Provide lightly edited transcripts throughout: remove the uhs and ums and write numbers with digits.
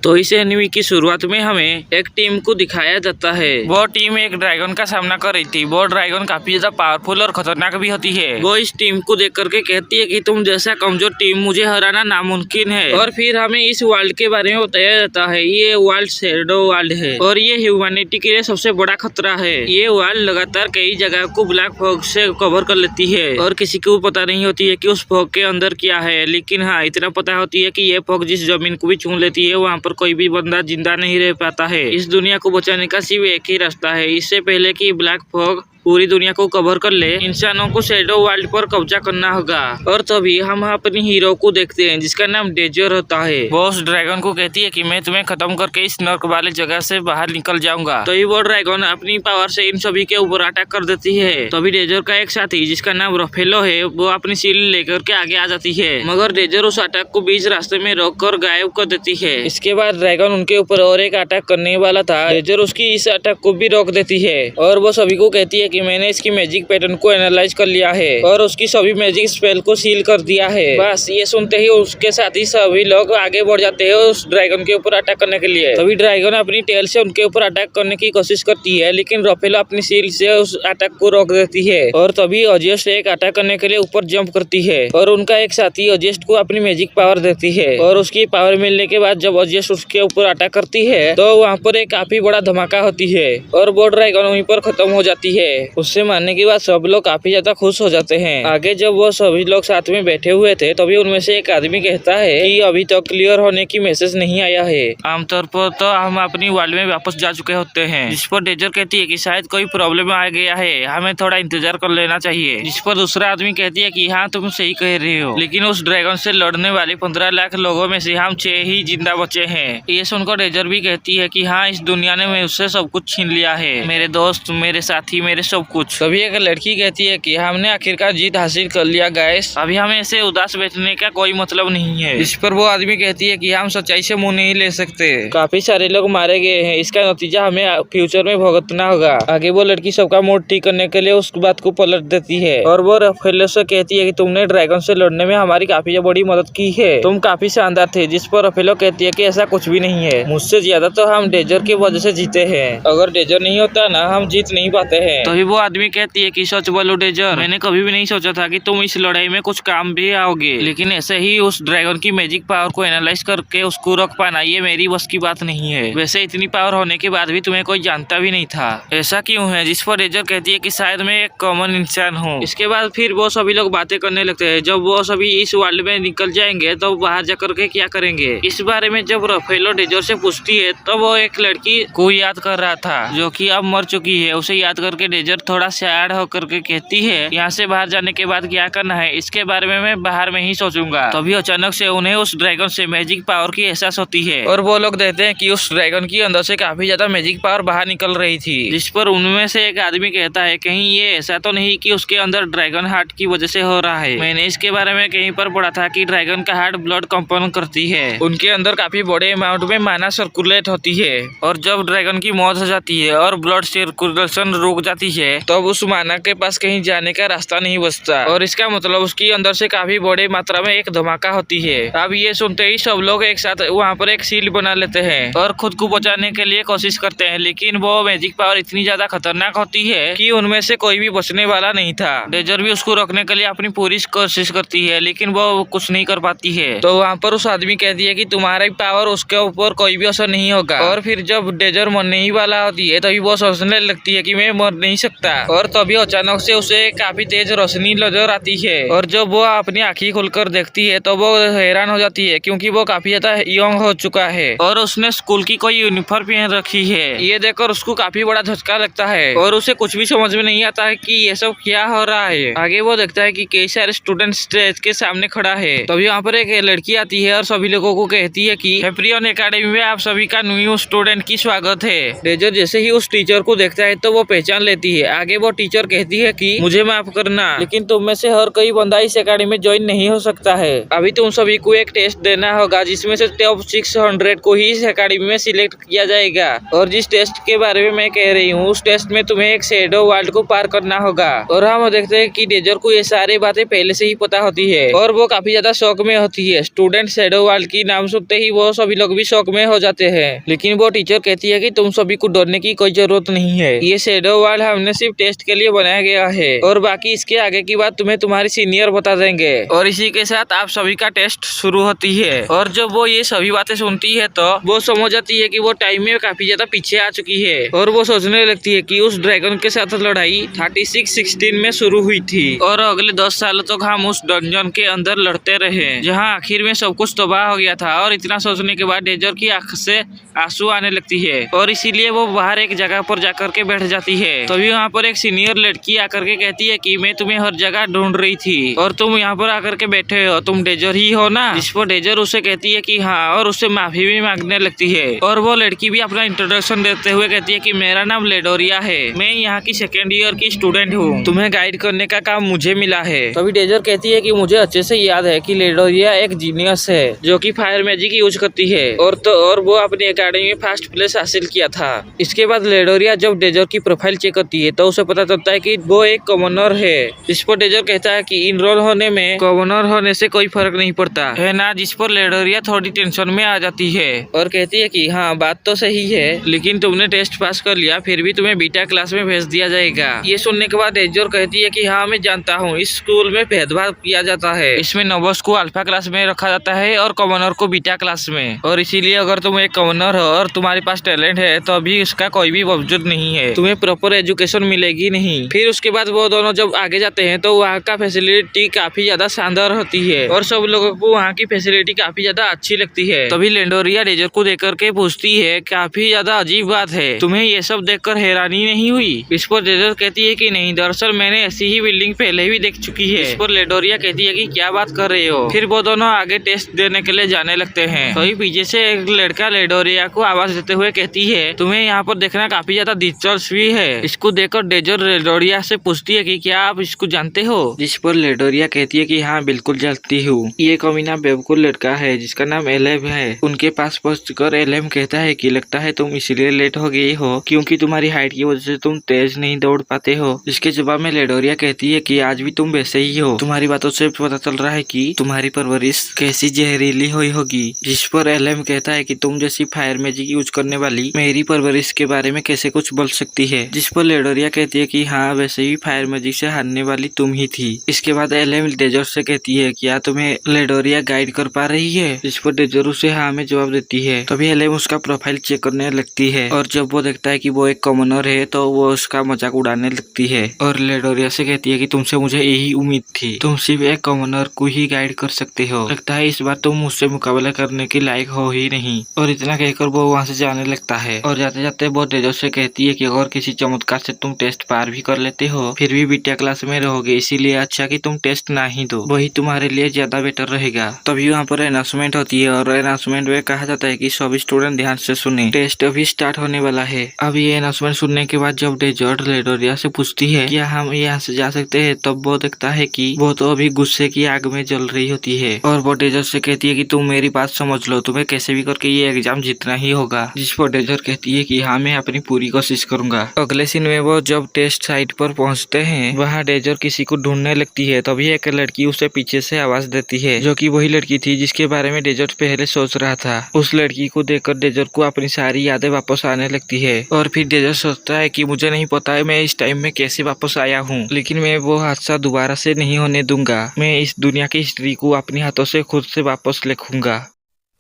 तो इस एनिमे की शुरुआत में हमें एक टीम को दिखाया जाता है। वो टीम एक ड्रैगन का सामना कर रही थी। वो ड्रैगन काफी ज्यादा पावरफुल और खतरनाक भी होती है। वो इस टीम को देख करके कहती है कि तुम जैसा कमजोर टीम मुझे हराना नामुमकिन है। और फिर हमें इस वर्ल्ड के बारे में बताया जाता है। ये वर्ल्ड शैडो वर्ल्ड है और ये ह्यूमैनिटी के लिए सबसे बड़ा खतरा है। ये वर्ल्ड लगातार कई जगह को ब्लैक फॉग से कवर कर लेती है और किसी को पता नहीं होती है कि उस फॉग के अंदर क्या है। लेकिन हाँ, इतना पता होती है कि ये फॉग जिस जमीन को भी छू लेती है वहाँ पर कोई भी बंदा जिंदा नहीं रह पाता है। इस दुनिया को बचाने का सिर्फ एक ही रास्ता है। इससे पहले कि ब्लैक फॉग पूरी दुनिया को कवर कर ले, इंसानों को शैडो वर्ल्ड पर कब्जा करना होगा। और तभी हम अपने हीरो को देखते हैं जिसका नाम डेजर होता है। वो उस ड्रैगन को कहती है कि मैं तुम्हें खत्म करके इस नर्क वाले जगह से बाहर निकल जाऊंगा। तभी वो ड्रैगन अपनी पावर से इन सभी के ऊपर अटैक कर देती है। तभी डेजर का एक साथी जिसका नाम रफेलो है वो अपनी शील्ड लेकर के आगे आ जाती है, मगर डेजर उस अटैक को बीच रास्ते में रोक कर गायब कर देती है। इसके बाद ड्रैगन उनके ऊपर और एक अटैक करने वाला था। डेजर उसकी इस अटैक को भी रोक देती है और वो सभी को कहती है कि मैंने इसकी मैजिक पैटर्न को एनालाइज कर लिया है और उसकी सभी मैजिक स्पेल को सील कर दिया है। बस ये सुनते ही उसके साथ ही सभी लोग आगे बढ़ जाते हैं उस ड्रैगन के ऊपर अटैक करने के लिए। तभी ड्रैगन अपनी टेल से उनके ऊपर अटैक करने की कोशिश करती है, लेकिन रफेलो अपनी शील्ड से उस अटैक को रोक देती है। और तभी ऑजियस्ट एक अटैक करने के लिए ऊपर जंप करती है और उनका एक साथी ऑजियस्ट को अपनी मैजिक पावर देती है। और उसकी पावर मिलने के बाद जब ऑजियस्ट उसके ऊपर अटैक करती है तो वहाँ पर एक काफी बड़ा धमाका होती है और वो ड्रैगन वहीं पर खत्म हो जाती है। उससे मारने के बाद सब लोग काफी ज्यादा खुश हो जाते हैं। आगे जब वो सभी लोग साथ में बैठे हुए थे तभी उनमें से एक आदमी कहता है कि अभी तक क्लियर होने की मैसेज नहीं आया है। आमतौर पर तो हम अपनी वर्ल्ड में वापस जा चुके होते हैं। जिस पर डेजर कहती है कि शायद कोई प्रॉब्लम आ गया है, हमें थोड़ा इंतजार कर लेना चाहिए। जिस पर दूसरा आदमी कहती है कि हाँ तुम सही कह रहे हो, लेकिन उस ड्रैगन से लड़ने वाले 15 लाख लोगों में से हम 6 ही जिंदा बचे हैं। ये सुनकर डेजर भी कहती है कि हाँ इस दुनिया ने मुझसे सब कुछ छीन लिया है, मेरे दोस्त, मेरे साथी, मेरे सब कुछ। तभी एक लड़की कहती है कि हमने आखिरकार जीत हासिल कर लिया गाइस, अभी हमें ऐसे उदास बैठने का कोई मतलब नहीं है। इस पर वो आदमी कहती है कि हम सच्चाई से मुंह नहीं ले सकते, काफी सारे लोग मारे गए हैं, इसका नतीजा हमें फ्यूचर में भुगतना होगा। आगे वो लड़की सबका मूड ठीक करने के लिए उस बात को पलट देती है और वो रफेलो से कहती है कि तुमने ड्रैगन से लड़ने में हमारी काफी बड़ी मदद की है, तुम काफी शानदार थे। जिस पर रफेलो कहती है कि ऐसा कुछ भी नहीं है, मुझसे ज्यादा तो हम डेजर की वजह से जीते हैं, अगर डेजर नहीं होता ना हम जीत नहीं पाते हैं। तभी वो आदमी कहती है कि सच बोलो डेजर, मैंने कभी भी नहीं सोचा था कि तुम इस लड़ाई में कुछ काम भी आओगे, लेकिन ऐसे ही उस ड्रैगन की मैजिक पावर को एनालाइज करके उसको रोक पाना ये मेरी बस की बात नहीं है। वैसे इतनी पावर होने के बाद भी तुम्हें कोई जानता भी नहीं था, ऐसा क्यों है? जिस पर डेजर कहती है कि शायद मैं एक कॉमन इंसान हूँ। इसके बाद फिर वो सभी लोग बातें करने लगते हैं। जब वो सभी इस वर्ल्ड में निकल जाएंगे तो बाहर जाकर के क्या करेंगे, इस बारे में जब रफेलो डेजर से पूछती है तो वो एक लड़की को याद कर रहा था जो कि अब मर चुकी है। उसे याद करके डेजर थोड़ा सैड होकर के कहती है यहाँ से बाहर जाने के बाद क्या करना है इसके बारे में मैं बाहर में ही सोचूंगा। तभी अचानक से उन्हें उस ड्रैगन से मैजिक पावर की एहसास होती है और वो लोग देखते हैं कि उस ड्रैगन की अंदर से काफी ज्यादा मैजिक पावर बाहर निकल रही थी। जिस पर उनमें से एक आदमी कहता है कहीं ये ऐसा तो नहीं कि उसके अंदर ड्रैगन हार्ट की वजह से हो रहा है, मैंने इसके बारे में कहीं पर पढ़ा था कि ड्रैगन का हार्ट ब्लड कंपाउंड करती है, उनके अंदर काफी बड़े अमाउंट में माना सर्कुलेट होती है और जब ड्रैगन की मौत हो जाती है और ब्लड सर्कुलेशन रुक जाती है तब उस माना के पास कहीं जाने का रास्ता नहीं बचता और इसका मतलब उसकी अंदर से काफी बड़ी मात्रा में एक धमाका होती है। अब ये सुनते ही सब लोग एक साथ वहाँ पर एक शील्ड बना लेते हैं और खुद को बचाने के लिए कोशिश करते हैं, लेकिन वो मैजिक पावर इतनी ज्यादा खतरनाक होती है कि उनमें से कोई भी बचने वाला नहीं था। डेजर भी उसको रोकने के लिए अपनी पूरी कोशिश करती है लेकिन वो कुछ नहीं कर पाती है। तो वहाँ पर उस आदमी कहती है कि तुम्हारी पावर उसके ऊपर कोई भी असर नहीं होगा। और फिर जब डेजर मरने ही वाला होती है तभी वो सोचने लगती है कि मैं मर नहीं सकता और तभी अचानक से उसे काफी तेज रोशनी नजर आती है और जब वो अपनी आंखें खोलकर देखती है तो वो हैरान हो जाती है क्योंकि वो काफी ज्यादा यंग हो चुका है और उसने स्कूल की कोई यूनिफॉर्म पहन रखी है। ये देखकर उसको काफी बड़ा झटका लगता है और उसे कुछ भी समझ में नहीं आता है कि ये सब क्या हो रहा है। आगे वो देखता है कि कई सारे स्टूडेंट स्टेज के सामने खड़ा है। तभी वहाँ पर एक लड़की आती है और सभी लोगों को कहती है कि हैप्रियन एकेडमी में आप सभी का न्यू स्टूडेंट की स्वागत है। डेजर जैसे ही उस टीचर को देखता है तो वो पहचान लेती जाती है। आगे वो टीचर कहती है कि मुझे माफ करना, लेकिन तुम में से हर कोई बंदा इस अकेडमी में ज्वाइन नहीं हो सकता है। अभी तुम सभी को एक टेस्ट देना होगा जिसमें से टॉप 600 को ही इस अकेडमी में सिलेक्ट किया जाएगा। और जिस टेस्ट के बारे में मैं कह रही हूँ उस टेस्ट में तुम्हें एक शैडो वर्ल्ड को पार करना होगा। और हम देखते हैं कि डेजर को ये सारी बातें पहले से ही पता होती है और वो काफी ज्यादा शौक में होती है। स्टूडेंट शैडो वर्ल्ड की नाम सुनते ही वो सभी लोग भी शौक में हो जाते हैं, लेकिन वो टीचर कहती है कि तुम सभी को डरने की कोई जरूरत नहीं है। ये शैडो वर्ल्ड हमने सिर्फ टेस्ट के लिए बनाया गया है और बाकी इसके आगे की बात तुम्हें तुम्हारी सीनियर बता देंगे। और इसी के साथ आप सभी का टेस्ट शुरू होती है। और जब वो ये सभी बातें सुनती है तो वो समझ जाती है कि वो टाइम में काफी ज्यादा पीछे आ चुकी है और वो सोचने लगती है कि उस ड्रैगन के साथ लड़ाई 3616 में शुरू हुई थी और अगले 10 सालों तक हम उस डंजन के अंदर लड़ते रहे जहां आखिर में सब कुछ तबाह हो गया था। और इतना सोचने के बाद डेजर की आंख से आंसू आने लगती है और इसीलिए वो बाहर एक जगह पर जाकर के बैठ जाती है। तभी वहाँ पर एक सीनियर लड़की आकर के कहती है कि मैं तुम्हें हर जगह ढूंढ रही थी और तुम यहाँ पर आकर के बैठे हो, तुम डेजर ही हो ना। जिस पर डेजर उसे कहती है कि हाँ और उससे माफी भी मांगने लगती है। और वो लड़की भी अपना इंट्रोडक्शन देते हुए कहती है कि मेरा नाम लेडोरिया है, मैं यहाँ की सेकेंड ईयर की स्टूडेंट हूँ, तुम्हें गाइड करने का काम मुझे मिला है। तभी डेजर कहती है कि मुझे अच्छे से याद है कि लेडोरिया एक जीनियस है जो कि फायर मैजिक यूज करती है और वो अपनी एकेडमी में फर्स्ट प्लेस हासिल किया था। इसके बाद लेडोरिया जब डेजर की प्रोफाइल चेक करती है तो उसे पता चलता है कि वो एक कॉमनर है। इस पर डेजर कहता है कि इनरोल होने में कॉमनर होने से कोई फर्क नहीं पड़ता है ना। जिस पर लेडोरिया थोड़ी टेंशन में आ जाती है और कहती है कि हाँ बात तो सही है, लेकिन तुमने टेस्ट पास कर लिया फिर भी तुम्हें बीटा क्लास में भेज दिया जाएगा। ये सुनने के बाद डेजर कहती है कि हाँ मैं जानता हूँ इस स्कूल में भेदभाव किया जाता है, इसमें नोबस को अल्फा क्लास में रखा जाता है और कॉमनर को बीटा क्लास में, और इसीलिए अगर तुम एक कॉमनर हो और तुम्हारे पास टैलेंट है तो अभी इसका कोई भी वजूद नहीं है, तुम्हें प्रॉपर एजुकेशन मिलेगी नहीं। फिर उसके बाद वो दोनों जब आगे जाते हैं तो वहाँ का फैसिलिटी काफी ज्यादा शानदार होती है और सब लोगों को वहाँ की फैसिलिटी काफी ज्यादा अच्छी लगती है। तभी लेडोरिया डेजर को देख करके पूछती है काफी ज्यादा अजीब बात है, तुम्हें ये सब देखकर हैरानी नहीं हुई? इस पर डेजर कहती है कि नहीं, दरअसल मैंने ऐसी ही बिल्डिंग पहले भी देख चुकी है। इस पर लेडोरिया कहती है कि क्या बात कर रहे हो? फिर वो दोनों आगे टेस्ट देने के लिए जाने लगते हैं। तभी पीछे से एक लड़का लेडोरिया को आवाज देते हुए कहती है तुम्हें यहाँ पर देखना काफी ज्यादा दिलचस्पी है। इसको देखकर डेजर लेडोरिया से पूछती है कि क्या आप इसको जानते हो? जिस पर लेडोरिया कहती है कि हाँ बिल्कुल जानती हूँ, ये कमीना बेवकूफ लड़का है जिसका नाम एलेम है। उनके पास पहुंचकर एलेम कहता है कि लगता है तुम इसलिए लेट हो गई हो क्योंकि तुम्हारी हाइट की वजह से तुम तेज नहीं दौड़ पाते हो। जिसके जवाब में लेडोरिया कहती है कि आज भी तुम वैसे ही हो, तुम्हारी बातों से पता चल रहा है कि तुम्हारी परवरिश कैसी जहरीली हुई होगी। जिस पर एलेम कहता है कि तुम जैसी फायर मैजिक यूज करने वाली मेरी परवरिश के बारे में कैसे कुछ बोल सकती है। जिस पर लेडोरिया कहती है कि हाँ वैसे भी फायर मैजिक से हारने वाली तुम ही थी। इसके बाद एलेम डेजर से कहती है क्या तुम्हें लेडोरिया गाइड कर पा रही है? जिस पर डेजर उसे हाँ में जवाब देती है। तभी एलेम उसका प्रोफाइल चेक करने लगती है और जब वो देखता है कि वो एक कॉमनर है तो वो उसका मजाक उड़ाने लगती है और लेडोरिया से कहती है कि तुमसे मुझे यही उम्मीद थी, तुम सिर्फ एक कॉमनर को ही गाइड कर सकते हो, लगता है इस बार तुम मुझसे मुकाबला करने के लायक हो ही नहीं। और इतना कहकर वो वहाँ से जाने लगता है और जाते जाते वो डेजर से कहती है कि अगर किसी चमत्कार से तुम टेस्ट पार भी कर लेते हो फिर भी बीटा क्लास में रहोगे, इसीलिए अच्छा कि तुम टेस्ट ना ही दो, वही तुम्हारे लिए ज्यादा बेटर रहेगा। तभी वहाँ पर अनाउंसमेंट होती है और अनाउंसमेंट में कहा जाता है कि सभी स्टूडेंट ध्यान से सुने, टेस्ट अभी स्टार्ट होने वाला है। अब ये अनाउंसमेंट सुनने के बाद जब डेजर्ट लेडोरिया से पूछती है क्या हम यहाँ से जा सकते हैं तब वो देखता है कि वो तो अभी गुस्से की आग में जल रही होती है और वो डेजर्ट से कहती है कि तुम मेरी बात समझ लो, तुम्हें कैसे भी करके ये एग्जाम जीतना ही होगा। जिस पर डेजर्ट कहती है कि हाँ मैं अपनी पूरी कोशिश करूंगा। अगले सीन में वो जब टेस्ट साइट पर पहुंचते हैं वहाँ डेजर्ट किसी को ढूंढने लगती है। तभी एक लड़की उसे पीछे से आवाज देती है जो कि वही लड़की थी जिसके बारे में डेजर्ट पहले सोच रहा था। उस लड़की को देखकर डेजर्ट को अपनी सारी यादें वापस आने लगती है और फिर डेजर्ट सोचता है कि मुझे नहीं पता है मैं इस टाइम में कैसे वापस आया हूँ, लेकिन मैं वो हादसा दोबारा से नहीं होने दूंगा, मैं इस दुनिया की हिस्ट्री को अपने हाथों से खुद से वापस लिखूंगा।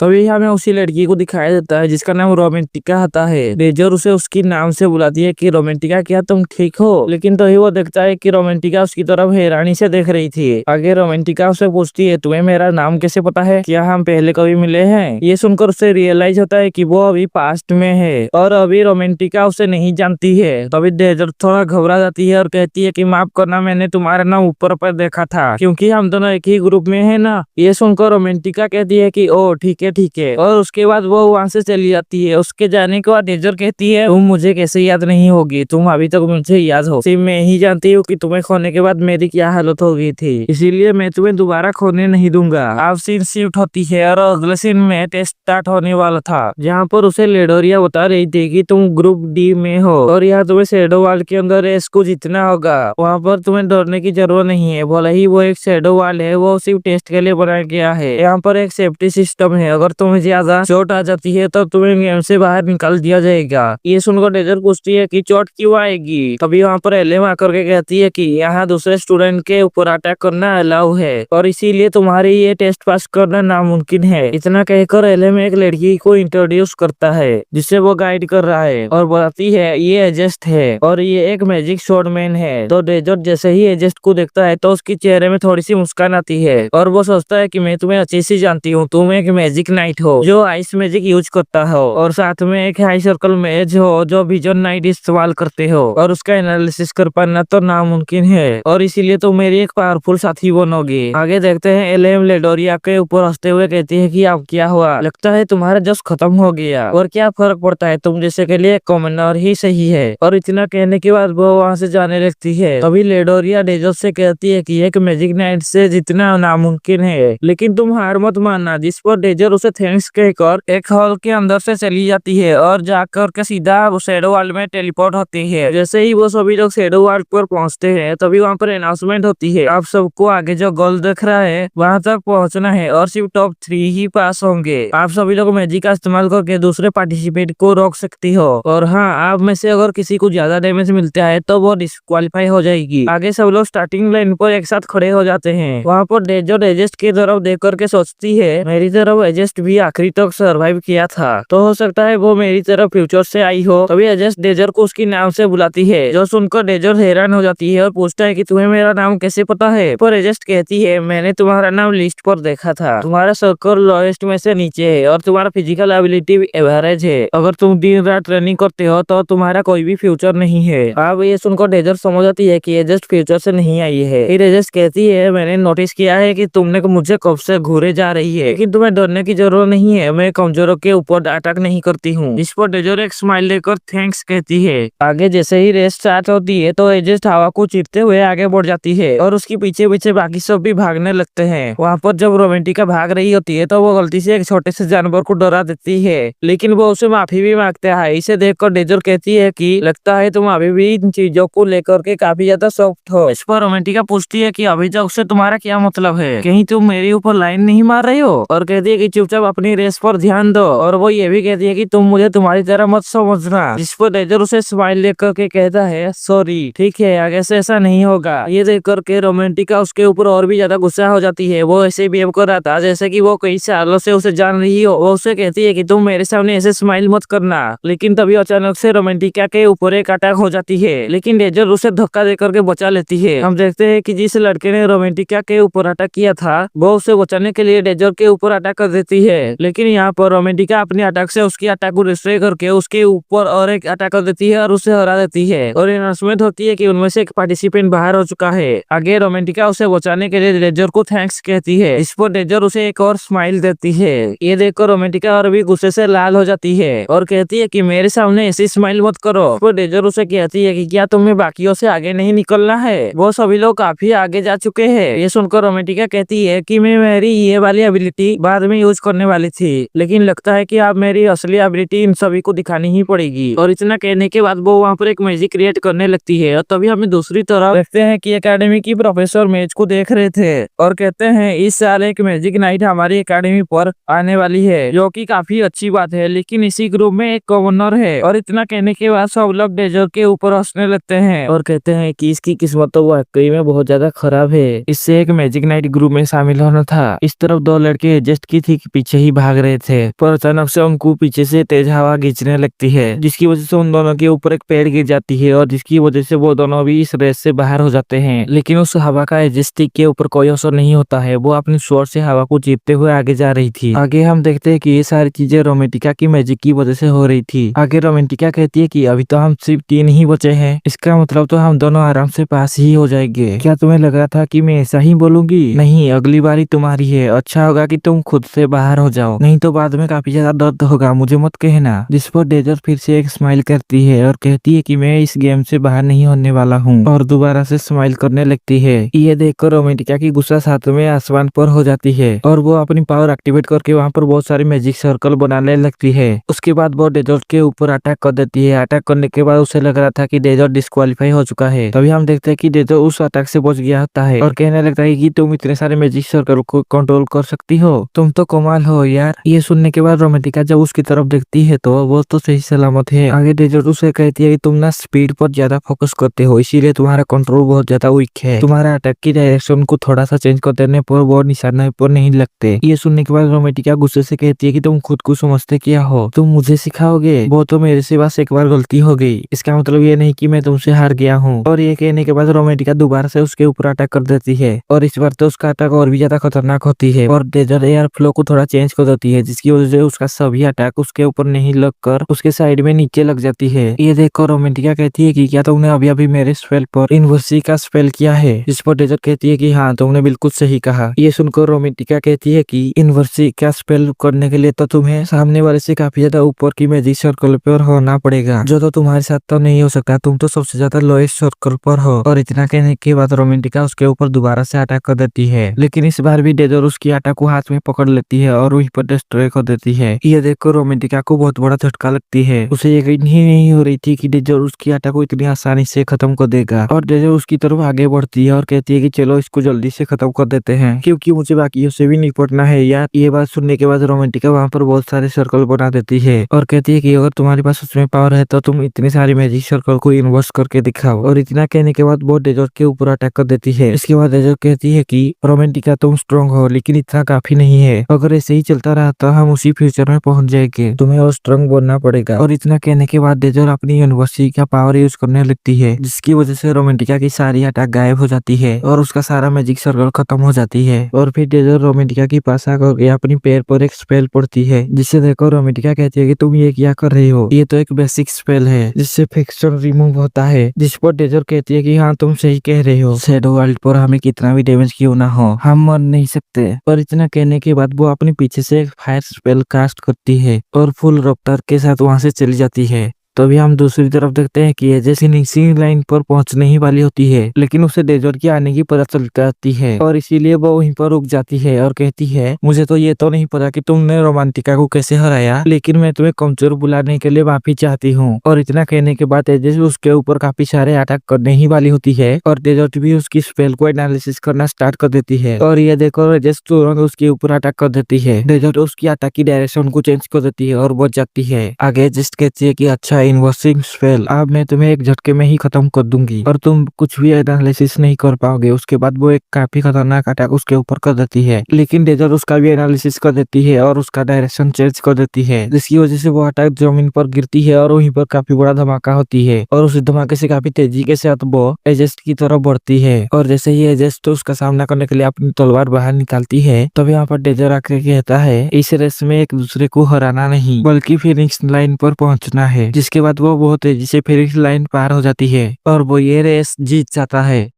तभी हमें उसी लड़की को दिखाया जाता है जिसका नाम रोमांटिका होता है। डेजर उसे उसकी नाम से बुलाती है कि रोमांटिका क्या तुम ठीक हो? लेकिन तभी वो देखता है कि रोमांटिका उसकी तरफ हैरानी से देख रही थी। आगे रोमांटिका उसे पूछती है तुम्हें मेरा नाम कैसे पता है? क्या हम पहले कभी मिले हैं? ये सुनकर उसे रियलाइज होता है कि वो अभी पास्ट में है और अभी रोमांटिका उसे नहीं जानती है। तभी डेजर थोड़ा घबरा जाती है और कहती है कि माफ करना, मैंने तुम्हारा नाम ऊपर पर देखा था क्योंकि हम दोनों एक ही ग्रुप में है ना। ये सुनकर रोमांटिका कहती है कि ओ ठीक ठीक है। और उसके बाद वो वहाँ से चली जाती है। उसके जाने के बाद डेजर कहती है तुम मुझे कैसे याद नहीं होगी, तुम अभी तक मुझे याद हो, सिर्फ मैं ही जानती हूँ कि तुम्हें खोने के बाद मेरी क्या हालत हो गई थी, इसीलिए मैं तुम्हें दोबारा खोने नहीं दूंगा। अब सीन शिफ्ट होती है और अगले सीन में टेस्ट स्टार्ट होने वाला था, जहाँ पर उसे लेडोरिया बता रही थी कि तुम ग्रुप डी में हो और यहाँ तुम्हें शैडो वाल के अंदर रेस को जीतना होगा, वहाँ पर तुम्हें डरने की जरूरत नहीं है। भले ही वो एक शैडो वाल है, वो सिर्फ टेस्ट के लिए बनाया गया है। यहाँ पर एक सेफ्टी सिस्टम है, अगर तुम्हें ज्यादा चोट आ जाती है तो तुम्हें गेम से बाहर निकाल दिया जाएगा। ये सुनकर डेजर पूछती है कि चोट क्यों आएगी। तभी वहाँ पर एलेम आकर के कहती है कि यहाँ दूसरे स्टूडेंट के ऊपर अटैक करना अलाउ है और इसीलिए तुम्हारी ये टेस्ट पास करना नामुमकिन है। इतना कहकर एलेम एक लड़की को इंट्रोड्यूस करता है जिसे वो गाइड कर रहा है और बताती है ये एजेस्ट है और ये एक मैजिक स्वॉर्डमैन है। तो डेजर्ट जैसे ही एजेस्ट को देखता है तो उसके चेहरे में थोड़ी सी मुस्कान आती है और वो सोचता है कि मैं तुम्हें अच्छी सी जानती हूँ, तुम एक मैजिक नाइट हो जो आइस मैजिक यूज करता हो और साथ में एक हाई सर्कल मैज हो जो विजन नाइट इस्तेमाल करते हो और उसका एनालिसिस कर पाना तो नामुमकिन है और इसीलिए तुम मेरी एक पावरफुल साथी बनोगे। आगे देखते हैं एलेम लेडोरिया के ऊपर हंसते हुए कहती है कि अब क्या हुआ, लगता है तुम्हारा जस खत्म हो गया और क्या फर्क पड़ता है, तुम जैसे के लिए कॉमनर ही सही है। और इतना कहने के बाद वो वहाँ से जाने लगती है। तभी लेडोरिया डेजर से कहती है कि एक मैजिक नाइट से जितना नामुमकिन है, लेकिन तुम हार मत मानना। जिस पर डेजर उसे थैंक्स कहकर एक हॉल के अंदर से चली जाती है और जाकर के सीधा वो शैडो वर्ल्ड में टेलीपोर्ट होती है। जैसे ही वो सभी लोग शैडो वर्ल्ड पर पहुंचते हैं तभी वहाँ पर अनाउंसमेंट होती है, आप सबको आगे जो गोल दिख रहा है वहाँ तक पहुँचना है और सिर्फ टॉप 3 ही पास होंगे। आप सभी लोग मैजिक का इस्तेमाल करके दूसरे पार्टिसिपेंट को रोक सकती हो और हाँ, आप में से अगर किसी को ज्यादा डैमेज मिलता है तो वो डिस्क्वालीफाई हो जाएगी। आगे सब लोग स्टार्टिंग लाइन पर एक साथ खड़े हो जाते हैं। वहाँ पर डेजर एजेस्ट की तरफ देख करके सोचती है मेरी तरफ एजेस्ट भी आखिरी तक सर्वाइव किया था, तो हो सकता है वो मेरी तरफ फ्यूचर से आई हो। तभी एजेस्ट डेजर को उसकी नाम से बुलाती है, जो सुनकर डेजर हैरान हो जाती है और पूछता है कि तुम्हें मेरा नाम कैसे पता है। पर एजेस्ट कहती है मैंने तुम्हारा नाम लिस्ट पर देखा था, तुम्हारा सर्कल लोएस्ट में से नीचे है और तुम्हारा फिजिकल एबिलिटी एवरेज है, अगर तुम दिन रात रनिंग करते हो तो तुम्हारा कोई भी फ्यूचर नहीं है। अब ये सुनकर डेजर समझ जाती है कि एजेस्ट फ्यूचर से नहीं आई है। फिर एजेस्ट कहती है मैंने नोटिस किया है कि तुमने मुझे कब से घूरे जा रही है, लेकिन तुम्हें डरने की जरूरत नहीं है, मैं कमजोरों के ऊपर अटैक नहीं करती हूँ। इस पर डेजर एक स्माइल लेकर थैंक्स कहती है। आगे जैसे ही रेस स्टार्ट होती है तो एजेस्ट हवा को चीरते हुए आगे बढ़ जाती है और उसके पीछे पीछे बाकी सब भी भागने लगते हैं। वहाँ पर जब रोमेंटिका भाग रही होती है तो वो गलती से एक छोटे से जानवर को डरा देती है, लेकिन वो उसे माफी भी मांगता है। इसे देखकर डेजर कहती है कि लगता है तुम अभी भी इन चीजों को लेकर के काफी ज्यादा सॉफ्ट हो। इस पर रोमेंटिका पूछती है कि अभी तक से तुम्हारा क्या मतलब है, कहीं तुम मेरे ऊपर लाइन नहीं मार रही हो, और कहती है कि चुपचाप अपनी रेस पर ध्यान दो। और वो ये भी कहती है कि तुम मुझे तुम्हारी तरह मत समझना। जिस पर डेजर उसे स्माइल लेकर के कहता है सॉरी, ठीक है आगे से ऐसा नहीं होगा। ये देख करके रोमेंटिका उसके ऊपर और भी ज्यादा गुस्सा हो जाती है। वो ऐसे बिहेव कर रहा था जैसे कि वो कई सालों से उसे जान रही हो। वो उसे कहती है कि तुम मेरे सामने ऐसे स्माइल मत करना, लेकिन तभी अचानक से रोमेंटिका के ऊपर एक अटैक हो जाती है, लेकिन डेजर उसे धक्का दे करके बचा लेती है। हम देखते हैं कि जिस लड़के ने रोमेंटिका के ऊपर अटैक किया था वो उसे बचाने के लिए डेजर के ऊपर अटैक कर देती है, लेकिन यहाँ पर रोमेंटिका अपने अटैक से उसकी अटैक को डिस्ट्रॉय करके उसके ऊपर और एक अटैक कर देती है और उसे हरा देती है। और अनाउंसमेंट होती है कि उनमें से एक पार्टिसिपेंट बाहर हो चुका है। आगे रोमेंटिका उसे बचाने के लिए डेजर को थैंक्स कहती है। इस पर डेजर उसे एक और स्माइल देती है। ये देखकर रोमेंटिका और भी गुस्से से लाल हो जाती है और कहती है कि मेरे सामने ऐसी स्माइल मत करो। पर डेजर उसे कहती है कि क्या तुम्हें बाकियों से आगे नहीं निकलना है, वो सभी लोग काफी आगे जा चुके हैं। ये सुनकर रोमेंटिका कहती है कि मैं मेरी ये वाली एबिलिटी बाद में यूज करने वाली थी, लेकिन लगता है कि अब मेरी असली एबिलिटी इन सभी को दिखानी ही पड़ेगी। और इतना कहने के बाद वो वहाँ पर एक मैजिक क्रिएट करने लगती है। और तभी हमें दूसरी तरफ देखते हैं कि एकेडमी की प्रोफेसर मैच को देख रहे थे और कहते हैं इस साल एक मैजिक नाइट हमारी एकेडमी पर आने वाली है, जो कि काफी अच्छी बात है, लेकिन इसी ग्रुप में एक गवर्नर है। और इतना कहने के बाद सब लोग डेजर के ऊपर हंसने लगते हैं और कहते हैं कि इसकी किस्मत तो वाकई में बहुत ज्यादा खराब है, इससे एक मैजिक नाइट ग्रुप में शामिल होना था। इस तरफ दो लड़के एडजस्ट की थी पीछे ही भाग रहे थे, पर अचानक से उनको पीछे से तेज हवा खींचने लगती है, जिसकी वजह से उन दोनों के ऊपर एक पेड़ गिर जाती है और जिसकी वजह से वो दोनों भी इस रेस से बाहर हो जाते हैं। लेकिन उस हवा का एडजस्टिक के ऊपर कोई असर नहीं होता है, वो अपने शोर से हवा को जीतते हुए आगे जा रही थी। आगे हम देखते हैं कि ये सारी चीजें रोमेंटिका की मैजिक की वजह से हो रही थी। आगे रोमेंटिका कहती है कि अभी तो हम सिर्फ 3 ही बचे हैं, इसका मतलब तो हम दोनों आराम से पास ही हो जाएंगे। क्या तुम्हें लग रहा था कि मैं ऐसा ही बोलूंगी? नहीं, अगली बारी तुम्हारी है, अच्छा होगा कि तुम खुद से बाहर हो जाओ, नहीं तो बाद में काफी ज्यादा दर्द होगा, मुझे मत कहना। जिस पर डेजर्ट फिर से एक स्माइल करती है और कहती है कि मैं इस गेम से बाहर नहीं होने वाला हूँ, और दोबारा से स्माइल करने लगती है। ये देखकर रोमेंटिका की गुस्सा साथ में आसमान पर हो जाती है और वो अपनी पावर एक्टिवेट करके वहाँ पर बहुत सारी मैजिक सर्कल बनाने लगती है। उसके बाद वो डेजर्ट के ऊपर अटैक कर देती है। अटैक करने के बाद उसे लग रहा था कि डेजर्ट डिस्क्वालीफाई हो चुका है। तभी हम देखते हैं कि डेजर्ट उस अटैक से बच गया होता है और कहने लगता है कि तुम इतने सारे मैजिक सर्कल को कंट्रोल कर सकती हो, तुम तो कमाल हो यार। ये सुनने के बाद रोमेंटिका जब उसकी तरफ देखती है तो वो तो सही सलामत है। आगे डेजर्ट उसे कहती है कि तुम ना स्पीड पर ज्यादा फोकस करते हो, इसीलिए तुम्हारा कंट्रोल बहुत ज्यादा वीक है। तुम्हारा अटैक की डायरेक्शन को थोड़ा सा चेंज कर देने पर वो निशाने पर नहीं लगते। ये सुनने के बाद रोमेंटिका गुस्से से कहती है कि तुम खुद को समझते क्या हो, तुम मुझे सिखाओगे? वो तो मेरे से बस एक बार गलती हो गई, इसका मतलब ये नहीं कि मैं तुमसे हार गया हूँ। और ये कहने के बाद रोमेंटिका दोबारा से उसके ऊपर अटैक कर देती है और इस बार तो उसका अटैक और भी ज्यादा खतरनाक होती है और डेजर्ट एयर फ्लो को थोड़ा चेंज कर देती है, जिसकी वजह से उसका सभी अटैक उसके ऊपर नहीं लगकर उसके साइड में नीचे लग जाती है। ये देखकर रोमेंटिका कहती है कि क्या तुमने अभी अभी मेरे स्पेल पर इनवर्सी का स्पेल किया है? जिस पर डेजर्ट कहती है कि हाँ, तुमने बिल्कुल सही कहा। ये सुनकर रोमेंटिका कहती है कि इनवर्सी का स्पेल करने के लिए तो तुम्हें सामने वाले से काफी ज्यादा ऊपर की मैजिक सर्कल पर होना पड़ेगा, जो तो तुम्हारे साथ तो नहीं हो सकता, तुम तो सबसे ज्यादा लोएस्ट सर्कल पर हो। और इतना कहने के बाद रोमेंटिका उसके ऊपर दोबारा से अटैक कर देती है, लेकिन इस बार भी डेजर्ट उसकी अटैक को हाथ में पकड़ लेती है और वहीं पर डिस्ट्रॉय कर देती है। ये देखकर रोमेंटिका को बहुत बड़ा झटका लगती है। उसे यकीन ही नहीं हो रही थी कि डेजर्ट उसकी अटैक को इतनी आसानी से खत्म कर देगा और डेजर्ट उसकी तरफ आगे बढ़ती है और कहती है कि चलो इसको जल्दी से खत्म कर देते हैं, क्योंकि मुझे बाकियों से भी निपटना है यार। ये बात सुनने के बाद रोमेंटिका वहाँ पर बहुत सारे सर्कल बना देती है और कहती है कि अगर तुम्हारे पास उसमें पावर है तो तुम इतने सारे मैजिक सर्कल को इन्वर्स करके दिखाओ। और इतना कहने के बाद वो डेजर्ट के ऊपर अटैक कर देती है। इसके बाद डेजर्ट कहती है कि रोमेंटिका तुम स्ट्रॉन्ग हो, लेकिन इतना काफी नहीं है, अगर ऐसे ही चलता रहा तो हम उसी फ्यूचर में पहुंच जाएंगे, तुम्हें और स्ट्रॉन्ग बनना पड़ेगा। और इतना कहने के बाद डेजर्ट अपनी यूनिवर्सिटी का पावर यूज करने लगती है, जिसकी वजह से रोमेंटिका की सारी अटैक गायब हो जाती है और उसका सारा मैजिक सर्कल खत्म हो जाती है। और फिर डेजर्ट रोमेंटिका के पास आकर अपनी पैर पर एक स्पेल पड़ती है, जिसे देखकर रोमेंटिका कहती है कि तुम ये क्या कर रही हो, ये तो एक बेसिक स्पेल है जिससे फिक्शन रिमूव होता है। जिस पर डेजर्ट कहती है कि हाँ, तुम सही कह रहे हो, शैडो वर्ल्ड पर हमें कितना भी डैमेज क्यों ना हो, हम मर नहीं सकते। पर इतना कहने के बाद वो अपने पीछे से एक फायर स्पेल कास्ट करती है और फुल रफ्तार के साथ वहां से चली जाती है। तभी हम दूसरी तरफ देखते हैं कि एजेस फिनिशिंग लाइन पर पहुंचने ही वाली होती है, लेकिन उसे डेजर्ट की आने की पता चल जाती है और इसीलिए वो वहीं पर रुक जाती है और कहती है, मुझे तो ये तो नहीं पता कि तुमने रोमांटिका को कैसे हराया, लेकिन मैं तुम्हें कमजोर बुलाने के लिए माफी चाहती हूँ। और इतना कहने के बाद एजेस उसके ऊपर काफी सारे अटैक करने ही वाली होती है और डेजर्ट भी उसकी स्पेल को एनालिसिस करना स्टार्ट कर देती है और ये देखकर एजेस तुरंत उसके ऊपर अटैक कर देती है। डेजर्ट उसकी अटैक की डायरेक्शन को चेंज कर देती है और बच जाती है। आगे एजेस कहती है कि अच्छा इन्वर्सिंग स्पेल, अब मैं तुम्हें एक झटके में ही खत्म कर दूंगी और तुम कुछ भी एनालिसिस नहीं कर पाओगे। उसके बाद वो एक काफी खतरनाक अटैक उसके ऊपर कर देती है, लेकिन डेजर्ट उसका भी एनालिसिस कर देती है और उसका डायरेक्शन चेंज कर देती है, जिसकी वजह से वो अटैक जमीन पर गिरती है और वहीं पर काफी बड़ा धमाका होती है और उस धमाके से काफी तेजी के साथ वो एजेस्ट की तरफ बढ़ती है। और जैसे ही एजेस्ट उसका सामना करने के लिए अपनी तलवार बाहर निकालती है, तब यहाँ पर डेजर्ट आकर कहता है, इस रेस में एक दूसरे को हराना नहीं बल्कि फिनिश लाइन पर पहुंचना है। जिसके बाद वो बहुत तेजी से फिनिश लाइन पार हो जाती है और वो ये रेस जीत जाता है।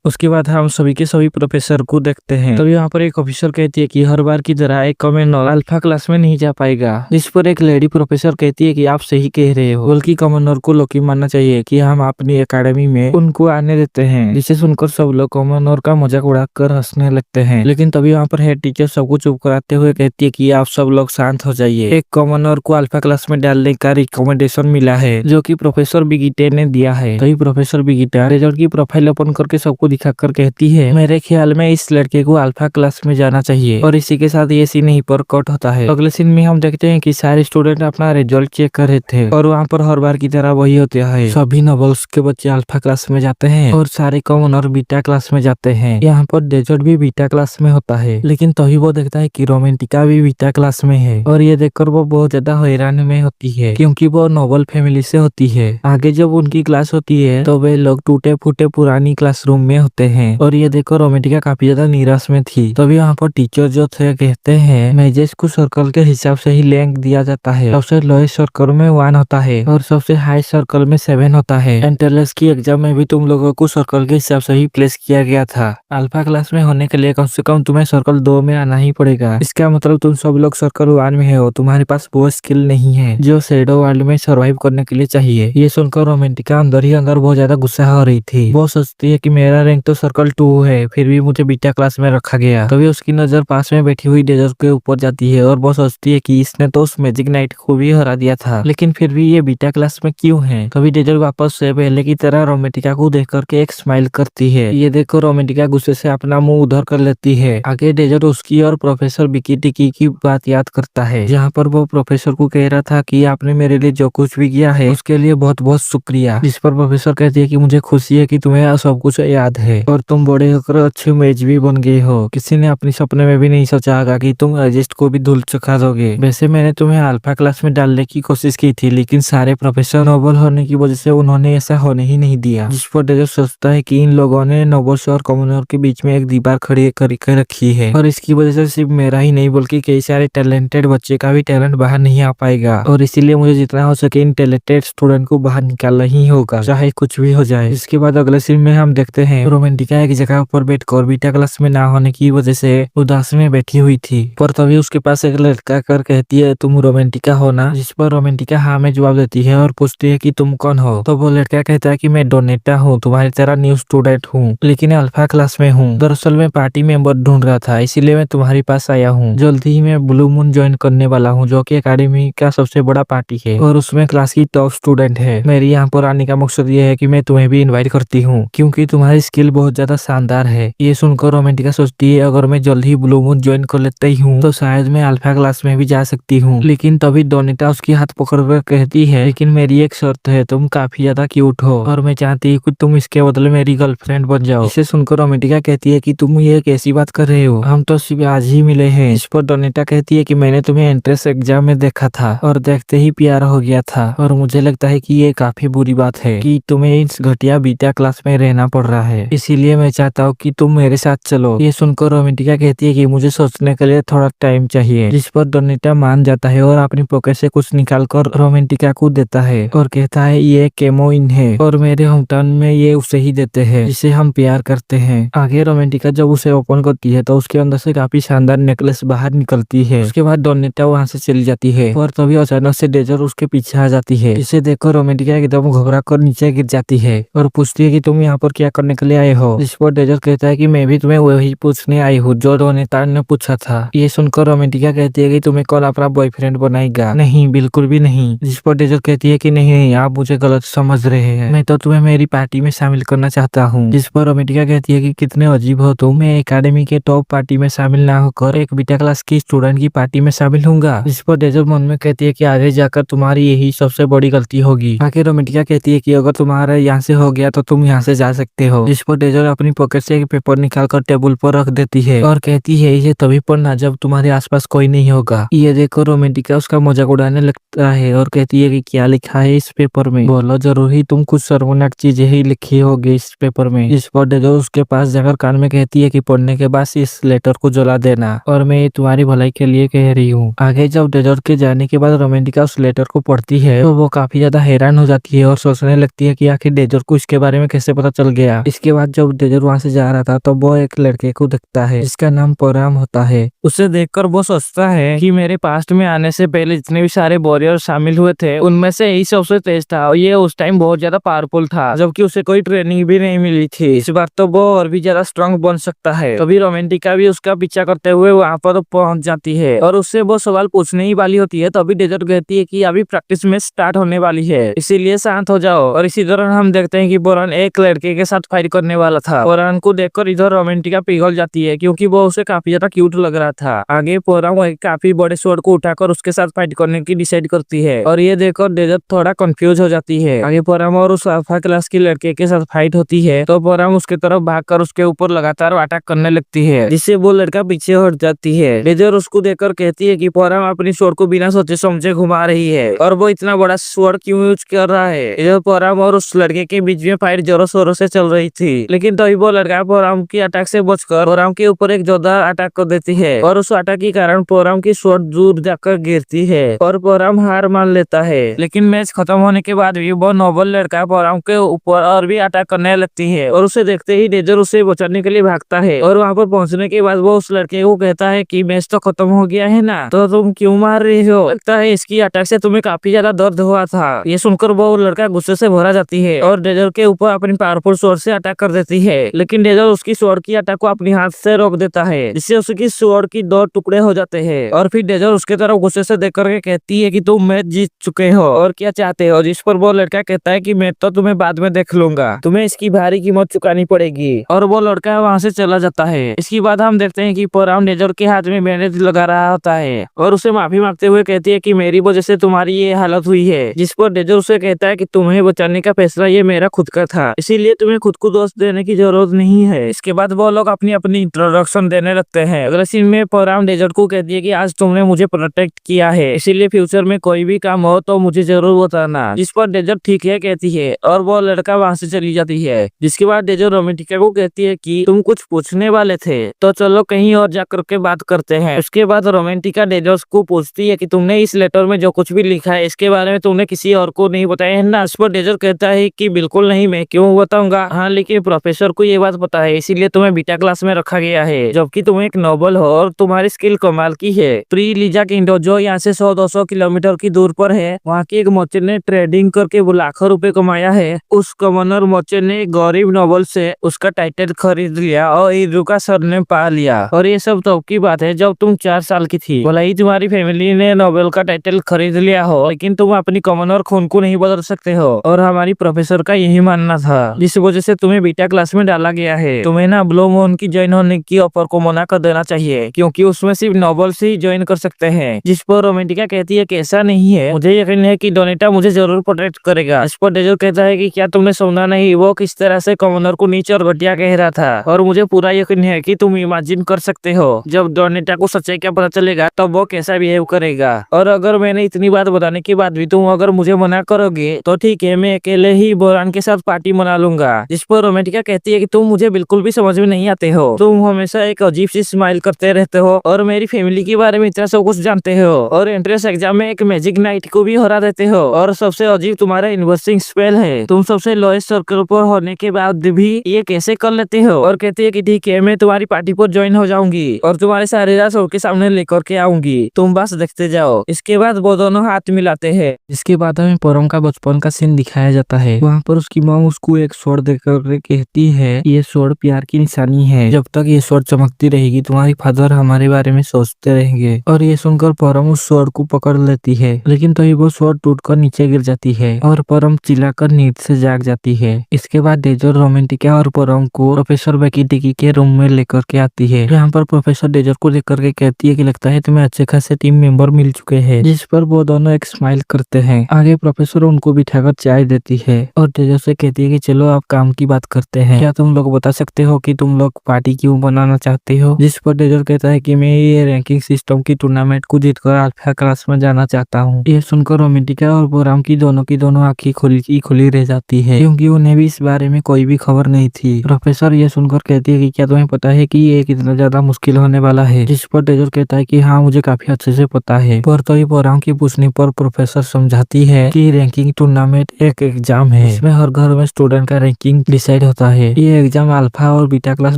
उसके बाद हम सभी के सभी प्रोफेसर को देखते हैं। तब यहाँ पर एक ऑफिसर कहती है कि हर बार की तरह एक कमेंडर अल्फा क्लास में नहीं जा पाएगा, जिस पर एक लेडी प्रोफेसर कहती है कि आप सही कह रहे हो, बल्कि कमेंडर को लकी मानना चाहिए कि हम अपनी एकेडमी में उनको आने देते हैं। जिसे सुनकर सब लोग कमेंडर का मजाक उड़ाकर हंसने लगते हैं, लेकिन तभी वहाँ पर हेड टीचर सबको चुप कराते हुए कहती है कि आप सब लोग शांत हो जाइए। एक कमेंडर को अल्फा क्लास में डालने का रिकमेंडेशन मिला है, जो की प्रोफेसर बिगिटे ने दिया है। तभी प्रोफेसर बिगिटा रिजल्ट की प्रोफाइल ओपन करके सबको दिखाकर कहती है, मेरे ख्याल में इस लड़के को अल्फा क्लास में जाना चाहिए। और इसी के साथ ये सीन यहीं पर कट होता है। अगले सीन में हम देखते हैं कि सारे स्टूडेंट अपना रिजल्ट चेक कर रहे थे और वहाँ पर हर बार की तरह वही होता है, सभी नोबल्स के बच्चे अल्फा क्लास में जाते हैं और सारे कॉमनर बीटा क्लास में जाते हैं। यहाँ पर डेजर्ट भी बीटा क्लास में होता है, लेकिन तभी वो देखता है कि रोमांटिका भी बीटा क्लास में है और ये देखकर वो बहुत ज्यादा हैरान में होती है, क्योंकि वो नोबल फैमिली से होती है। आगे जब उनकी क्लास होती है तो वे लोग टूटे फूटे पुरानी क्लासरूम में होते हैं। और ये देखो रोमेंटिका काफी ज्यादा निराश में थी। तभी यहाँ पर टीचर जो थे कहते हैं मेजेस को सर्कल के हिसाब से ही रैंक दिया जाता है। सबसे लोएस्ट सर्कल में 1 होता है और सबसे हाई सर्कल में 7 होता है। एंट्रेंस की एग्जाम में भी तुम लोगों को सर्कल के हिसाब से ही प्लेस किया गया था। अल्फा क्लास में होने के लिए कम से कम तुम्हें सर्कल 2 में आना ही पड़ेगा। इसका मतलब तुम सब लोग सर्कल 1 में हो। तुम्हारे पास वो स्किल नहीं है जो शैडो वर्ल्ड में सर्वाइव करने के लिए चाहिए। ये सुनकर रोमेंटिका अंदर ही अंदर बहुत ज्यादा गुस्सा हो रही थी। वो सोचती है कि मेरा रैंक तो सर्कल 2 है, फिर भी मुझे बीटा क्लास में रखा गया। तभी उसकी नजर पास में बैठी हुई डेजर्ट के ऊपर जाती है और वो सोचती है कि इसने तो उस मैजिक नाइट को भी हरा दिया था, लेकिन फिर भी ये बीटा क्लास में क्यों है। तभी डेजर्ट वापस से पहले की तरह रोमेंटिका को देख करके एक स्माइल करती है। ये देखो रोमेंटिका गुस्से से अपना मुंह उधर कर लेती है। आगे डेजर्ट उसकी और प्रोफेसर बिकी टिकी की बात याद करता है, जहाँ पर वो प्रोफेसर को कह रहा था कि आपने मेरे लिए जो कुछ भी किया है उसके लिए बहुत बहुत शुक्रिया। जिस पर प्रोफेसर कहती है कि मुझे खुशी है कि तुम्हें सब कुछ याद है और तुम बड़े होकर अच्छे मेज भी बन गए हो। किसी ने अपने सपने में भी नहीं सोचा होगा कि तुम रजिस्ट को भी धूल चखा दोगे। वैसे मैंने तुम्हें अल्फा क्लास में डालने की कोशिश की थी, लेकिन सारे प्रोफेसर नोबल होने की वजह से उन्होंने ऐसा होने ही नहीं दिया। जिस पर डेजर्ट सोचता है कि इन लोगों ने नोबल्स और कॉमनर के बीच में एक दीवार खड़ी करके रखी है और इसकी वजह से सिर्फ मेरा ही नहीं बल्कि कई सारे टैलेंटेड बच्चे का भी टैलेंट बाहर नहीं आ पाएगा और इसीलिए मुझे जितना हो सके इन टैलेंटेड स्टूडेंट को बाहर निकालना ही होगा, चाहे कुछ भी हो जाए। इसके बाद अगले सीन में हम देखते हैं रोमेंटिका एक जगह पर बैठकर बीटा क्लास में ना होने की वजह से उदास में बैठी हुई थी। पर तभी उसके पास एक लड़का कर कहती है तुम रोमेंटिका हो ना। जिस पर रोमेंटिका हाँ में जवाब देती है और पूछती है कि तुम कौन हो। तो वो लड़का कहता है कि मैं डोनेटा हूँ, तुम्हारी तरह न्यू स्टूडेंट हूँ, लेकिन अल्फा क्लास में हूँ। दरअसल मैं पार्टी मेंबर ढूंढ रहा था, इसीलिए मैं तुम्हारे पास आया हूँ। जल्दी ही मैं ब्लू मून ज्वाइन करने वाला हूँ, जो कि एकेडमी का सबसे बड़ा पार्टी है और उसमें क्लास की टॉप स्टूडेंट है। मेरी यहाँ पर आने का मकसद ये है कि मैं तुम्हें भी इनवाइट करती हूँ, क्योंकि तुम्हारी स्किल बहुत ज्यादा शानदार है। ये सुनकर रोमेंटिका सोचती है अगर मैं जल्द ही ब्लू मून ज्वाइन कर लेती हूँ तो शायद मैं अल्फा क्लास में भी जा सकती हूँ। लेकिन तभी डोनेटा उसकी हाथ पकड़कर कहती है लेकिन मेरी एक शर्त है, तुम काफी ज्यादा क्यूट हो और मैं चाहती हूँ कि तुम इसके बदले मेरी गर्लफ्रेंड बन जाओ। इसे सुनकर रोमेंटिका कहती है कि तुम ये कैसी बात कर रहे हो, हम तो सिर्फ आज ही मिले हैं। इस पर डोनेटा कहती है कि मैंने तुम्हें एंट्रेंस एग्जाम में देखा था और देखते ही प्यार हो गया था और मुझे लगता है कि ये काफी बुरी बात है कि तुम्हें इस घटिया बीटा क्लास में रहना पड़ रहा है, इसीलिए मैं चाहता हूँ कि तुम मेरे साथ चलो। ये सुनकर रोमेंटिका कहती है कि मुझे सोचने के लिए थोड़ा टाइम चाहिए। जिस पर डोनेटा मान जाता है और अपनी पॉकेट से कुछ निकाल कर रोमेंटिका को देता है और कहता है ये केमोइन है और मेरे होमटाउन में ये उसे ही देते हैं जिसे हम प्यार करते हैं। आगे रोमेंटिका जब उसे ओपन करती है तो उसके अंदर से काफी शानदार नेकलेस बाहर निकलती है। उसके बाद डोनेटा वहाँ से चली जाती है और तभी अचानक से डेजर्ट उसके पीछे आ जाती है। इसे देखकर रोमेंटिका एकदम घबरा कर नीचे गिर जाती है और पूछती है कि तुम यहाँ पर क्या करने के लिए आए हो। जिस पर डेजर्ट कहता है कि मैं भी तुम्हें वही पूछने आई हूँ जो डोनेटा ने पूछा था। ये सुनकर रोमेंटिका कहती है कि तुम्हें कौन अपना बॉयफ्रेंड बनाएगा। नहीं, बिल्कुल भी नहीं। जिस पर डेजर्ट कहती है कि नहीं, आप मुझे गलत समझ रहे हैं, मैं तो तुम्हें मेरी पार्टी में शामिल करना चाहता हूँ। जिस पर रोमेंटिका कहती है कि कितने अजीब हो तुम, मैं एकेडमी के टॉप पार्टी में शामिल ना होकर एक बीटा क्लास की स्टूडेंट की पार्टी में शामिल होऊंगा। जिस पर डेजर्ट मन में कहती है कि आगे जाकर तुम्हारी यही सबसे बड़ी गलती होगी। आगे रोमेंटिका कहती है कि अगर तुम्हारा यहाँ से हो गया तो तुम यहाँ से जा सकते हो। जिस पर डेजर्ट अपनी पॉकेट से एक पेपर निकाल कर टेबल पर रख देती है और कहती है इसे तभी पढ़ना जब तुम्हारे आसपास कोई नहीं होगा। ये देखो रोमेंटिका उसका मजाक उड़ाने लगता है और कहती है कि क्या लिखा है इस पेपर में, बोलो जरूर ही तुम कुछ शर्मनाक चीजें ही लिखी होगी इस पेपर में। जिस पर डेजर्ट उसके पास जाकर कान में कहती है कि पढ़ने के बाद इस लेटर को जला देना और मैं ये तुम्हारी भलाई के लिए कह रही हूँ। आगे जब डेजर्ट के जाने के बाद रोमेंटिका उस लेटर को पढ़ती है तो वो काफी ज्यादा हैरान हो जाती है और सोचने लगती है कि आखिर डेजर्ट को इसके बारे में कैसे पता चल गया। इसके बाद जब डेजर्ट वहाँ से जा रहा था तो वो एक लड़के को देखता है जिसका नाम पोराम होता है। उसे देखकर वो सोचता है कि मेरे पास्ट में आने से पहले जितने भी सारे वॉरियर शामिल हुए थे उनमें से यही सबसे तेज था और ये उस टाइम बहुत ज्यादा पावरफुल था, जबकि उसे कोई ट्रेनिंग भी नहीं मिली थी। इस बार तो वो और भी ज्यादा स्ट्रांग बन सकता है। तभी रोमेंटिका भी उसका पीछा करते हुए वहाँ पर पहुंच जाती है और उससे वो सवाल पूछने ही वाली होती है। तभी डेजर्ट कहती है कि अभी प्रैक्टिस में स्टार्ट होने वाली है, इसीलिए शांत हो जाओ। और इसी दौरान हम देखते हैं कि बोरान एक लड़के के साथ फाइट करने वाला था। बोरान को देखकर इधर रोमेंटिका पिघल जाती है क्योंकि वो उसे काफी ज्यादा क्यूट लग रहा था। आगे पोराम एक काफी बड़े स्वॉर्ड को उठाकर उसके साथ फाइट करने की डिसाइड करती है और ये देखकर डेजर्ट थोड़ा कंफ्यूज हो जाती है। आगे पोराम और उस अल्फा क्लास की लड़के के साथ फाइट होती है तो पोराम उसके तरफ भागकर उसके ऊपर लगातार अटैक करने लगती है, जिससे वो लड़का पीछे हट जाती है। डेजर्ट उसको देखकर कहती है कि पोराम अपनी स्वॉर्ड को बिना सोचे समझे घुमा रही है और वो इतना बड़ा स्वॉर्ड क्यों यूज कर रहा है। इधर पोराम और उस लड़के के बीच में फाइट जोरों शोरों से चल रही थी। थी, लेकिन तभी वो लड़का पोराम की अटैक से बचकर पोराम के ऊपर एक जोरदार अटैक कर देती है और उस अटैक के कारण पोराम की स्वॉर्ड दूर जाकर गिरती है और पोराम हार मान लेता है। लेकिन मैच खत्म होने के बाद भी वो नोबल लड़का पोराम के ऊपर और भी अटैक करने लगती है और उसे देखते ही डेजर उसे बचाने के लिए भागता है और वहाँ पर पहुंचने के बाद वो उस लड़के को कहता है कि मैच तो खत्म हो गया है ना, तो तुम क्यों मार रही हो? लगता है इसकी अटैक से तुम्हें काफी ज्यादा दर्द हुआ था। ये सुनकर वो लड़का गुस्से से भरा जाती है और डेजर के ऊपर अपनी पावरफुल स्वॉर्ड से अटैक कर देती है, लेकिन डेजर उसकी स्वॉर्ड की अटैक को अपनी हाथ से रोक देता है, जिससे उसकी स्वॉर्ड की 2 टुकड़े हो जाते हैं। और फिर डेजर उसके तरफ गुस्से से देख करके कहती है कि तुम मैच जीत चुके हो और क्या चाहते हो, जिस पर वो लड़का कहता है कि मैं तो तुम्हें बाद में देख लूंगा, तुम्हें इसकी भारी कीमत चुकानी पड़ेगी, और वो लड़का वहाँ से चला जाता है। इसके बाद हम देखते हैं कि पोराम डेजर के हाथ में बैंडेज लगा रहा होता है और उसे माफी मांगते हुए कहती है कि मेरी वजह से तुम्हारी ये हालत हुई है, जिस पर डेजर उसे कहता है कि तुम्हें बचाने का फैसला ये मेरा खुद का था, इसीलिए तुम्हें खुद को दोष देने की जरूरत नहीं है। इसके बाद वो लोग अपनी अपनी इंट्रोडक्शन देने लगते हैं। अगले सीन में पोराम डेजर को कहती है कि आज तुमने मुझे प्रोटेक्ट किया है, इसीलिए फ्यूचर में कोई भी काम हो तो मुझे जरूर बताना, जिस पर डेजर ठीक है कहती है और वो लड़का वहाँ से चली जाती है। जिसके बाद डेजर रोमेंटिका को कहती है कि तुम कुछ पूछने वाले थे तो चलो कहीं और जाकर के बात करते हैं। उसके बाद रोमेंटिका डेजर को पूछती है कि तुमने इस लेटर में जो कुछ भी लिखा है इसके बारे में तुमने किसी और को नहीं बताया है ना? इस पर डेजर कहता है कि बिल्कुल नहीं, मैं क्यों बताऊंगा, हाँ लेकिन प्रोफेसर को ये बात पता है, इसीलिए तुम्हें बीटा क्लास में रखा गया है, जबकि तुम एक नोबल हो और तुम्हारी स्किल कमाल की है। प्री लीजा किंडो जो यहाँ से 100-200 किलोमीटर की दूर पर है, वहाँ की एक मर्चेंट ने ट्रेडिंग करके वो लाखों रुपए कमाया है। उस कमनर मर्चेंट ने गरीब नोबल से उसका टाइटल खरीद लिया और ईरू का सरनेम पा लिया, और ये सब तब की बात है जब तुम 4 साल की थी। भले ही तुम्हारी फैमिली ने नोबेल का टाइटल खरीद लिया हो, लेकिन तुम अपनी कमनर खून को नहीं बदल सकते हो, और हमारी प्रोफेसर का यही मानना था, जिस वजह से तुम्हें बीटा क्लास में डाला गया है। तुम्हें ना ब्लू मून की ज्वाइन होने की ऑफर को मना कर देना चाहिए, क्योंकि उसमें सिर्फ नोबल्स ही ज्वाइन कर सकते हैं। जिस पर रोमेंटिका कहती है कि ऐसा नहीं है, मुझे यकीन है कि डोनेटा मुझे जरूर प्रोटेक्ट करेगा। इस पर डेजर कहता है कि क्या तुमने सुना नहीं, वो किस तरह से कमनर को नीचे और घटिया कह रहा था, और मुझे पूरा यकीन है कि तुम इमेजिन कर सकते हो जब डोनेटा को सच्चाई क्या पता चलेगा तब वो कैसा बिहेव करेगा। और अगर मैंने इतनी बात बताने के बाद भी तुम अगर मुझे मना करोगे तो ठीक है, मैं अकेले ही बोरान के साथ पार्टी मना लूंगा। जिस पर रोमेंटिका कहती है कि तुम मुझे बिल्कुल भी समझ में नहीं आते हो, तुम हमेशा एक अजीब सी स्माइल करते रहते हो और मेरी फैमिली के बारे में इतना सब कुछ जानते हो, और एंट्रेंस एग्जाम में एक मैजिक नाइट को भी हरा देते हो, और सबसे अजीब तुम्हारा इन्वर्सिंग स्पेल है, तुम सबसे लोएस्ट सर्कल पर होने के बाद भी ये कैसे कर लेते हो। और कहती है कि ठीक है, मैं तुम्हारी पार्टी पर ज्वाइन हो जाऊंगी और तुम्हारे सारे राज सबके सामने लेकर के आऊंगी, तुम बस देखते जाओ। इसके बाद वो दोनों हाथ मिलाते हैं। इसके बाद हमें पोरम का बचपन का सीन दिखाया जाता है। वहाँ पर उसकी मॉम उसको एक स्वॉर्ड देकर कहती है ये स्वॉर्ड प्यार की निशानी है, जब तक ये स्वॉर्ड चमकती रहेगी तुम्हारे फादर हमारे बारे में सोचते रहेंगे। और ये सुनकर पोरम उस स्वॉर्ड को पकड़ लेती है, लेकिन तभी वो स्वॉर्ड टूटकर नीचे गिर जाती है और पोरम चिल्लाकर नींद से जाग जाती है। इसके बाद डेजर रोमेंटिका और पोरम को प्रोफेसर बेकीटिकी के रूम में लेकर के आती है। यहाँ पर प्रोफेसर डेजर को देख करके कहती है कि लगता है तुम्हें अच्छे खासे टीम मेंबर मिल चुके हैं, जिस पर वो दोनों एक स्माइल करते हैं। आगे प्रोफेसर उनको बिठाकर चाय देती है और डेजर से कहती है कि चलो आप काम की बात करते हैं, क्या तुम लोग बता सकते हो कि तुम लोग पार्टी क्यों बनाना चाहते हो? जिस पर डेजर कहता है कि मैं ये रैंकिंग सिस्टम की टूर्नामेंट को जीतकर अल्फा क्लास में जाना चाहता हूँ। ये सुनकर रोमेंटिका और पोराम की दोनों आंखें खुली रह जाती है, क्योंकि उन्हें भी इस बारे में कोई भी खबर नहीं थी। प्रोफेसर ये सुनकर कहती है कि क्या तुम्हें पता है कि ये कितना ज्यादा मुश्किल होने वाला है? जिस पर डेजर कहता है कि हाँ मुझे काफी अच्छे से पता है। पर तो पोराम की पूछने पर प्रोफेसर समझाती है कि रैंकिंग टूर्नामेंट एक एग्जाम है, इसमें हर घर में स्टूडेंट का रैंकिंग डिसाइड होता है। ये एग्जाम अल्फा और बीटा क्लास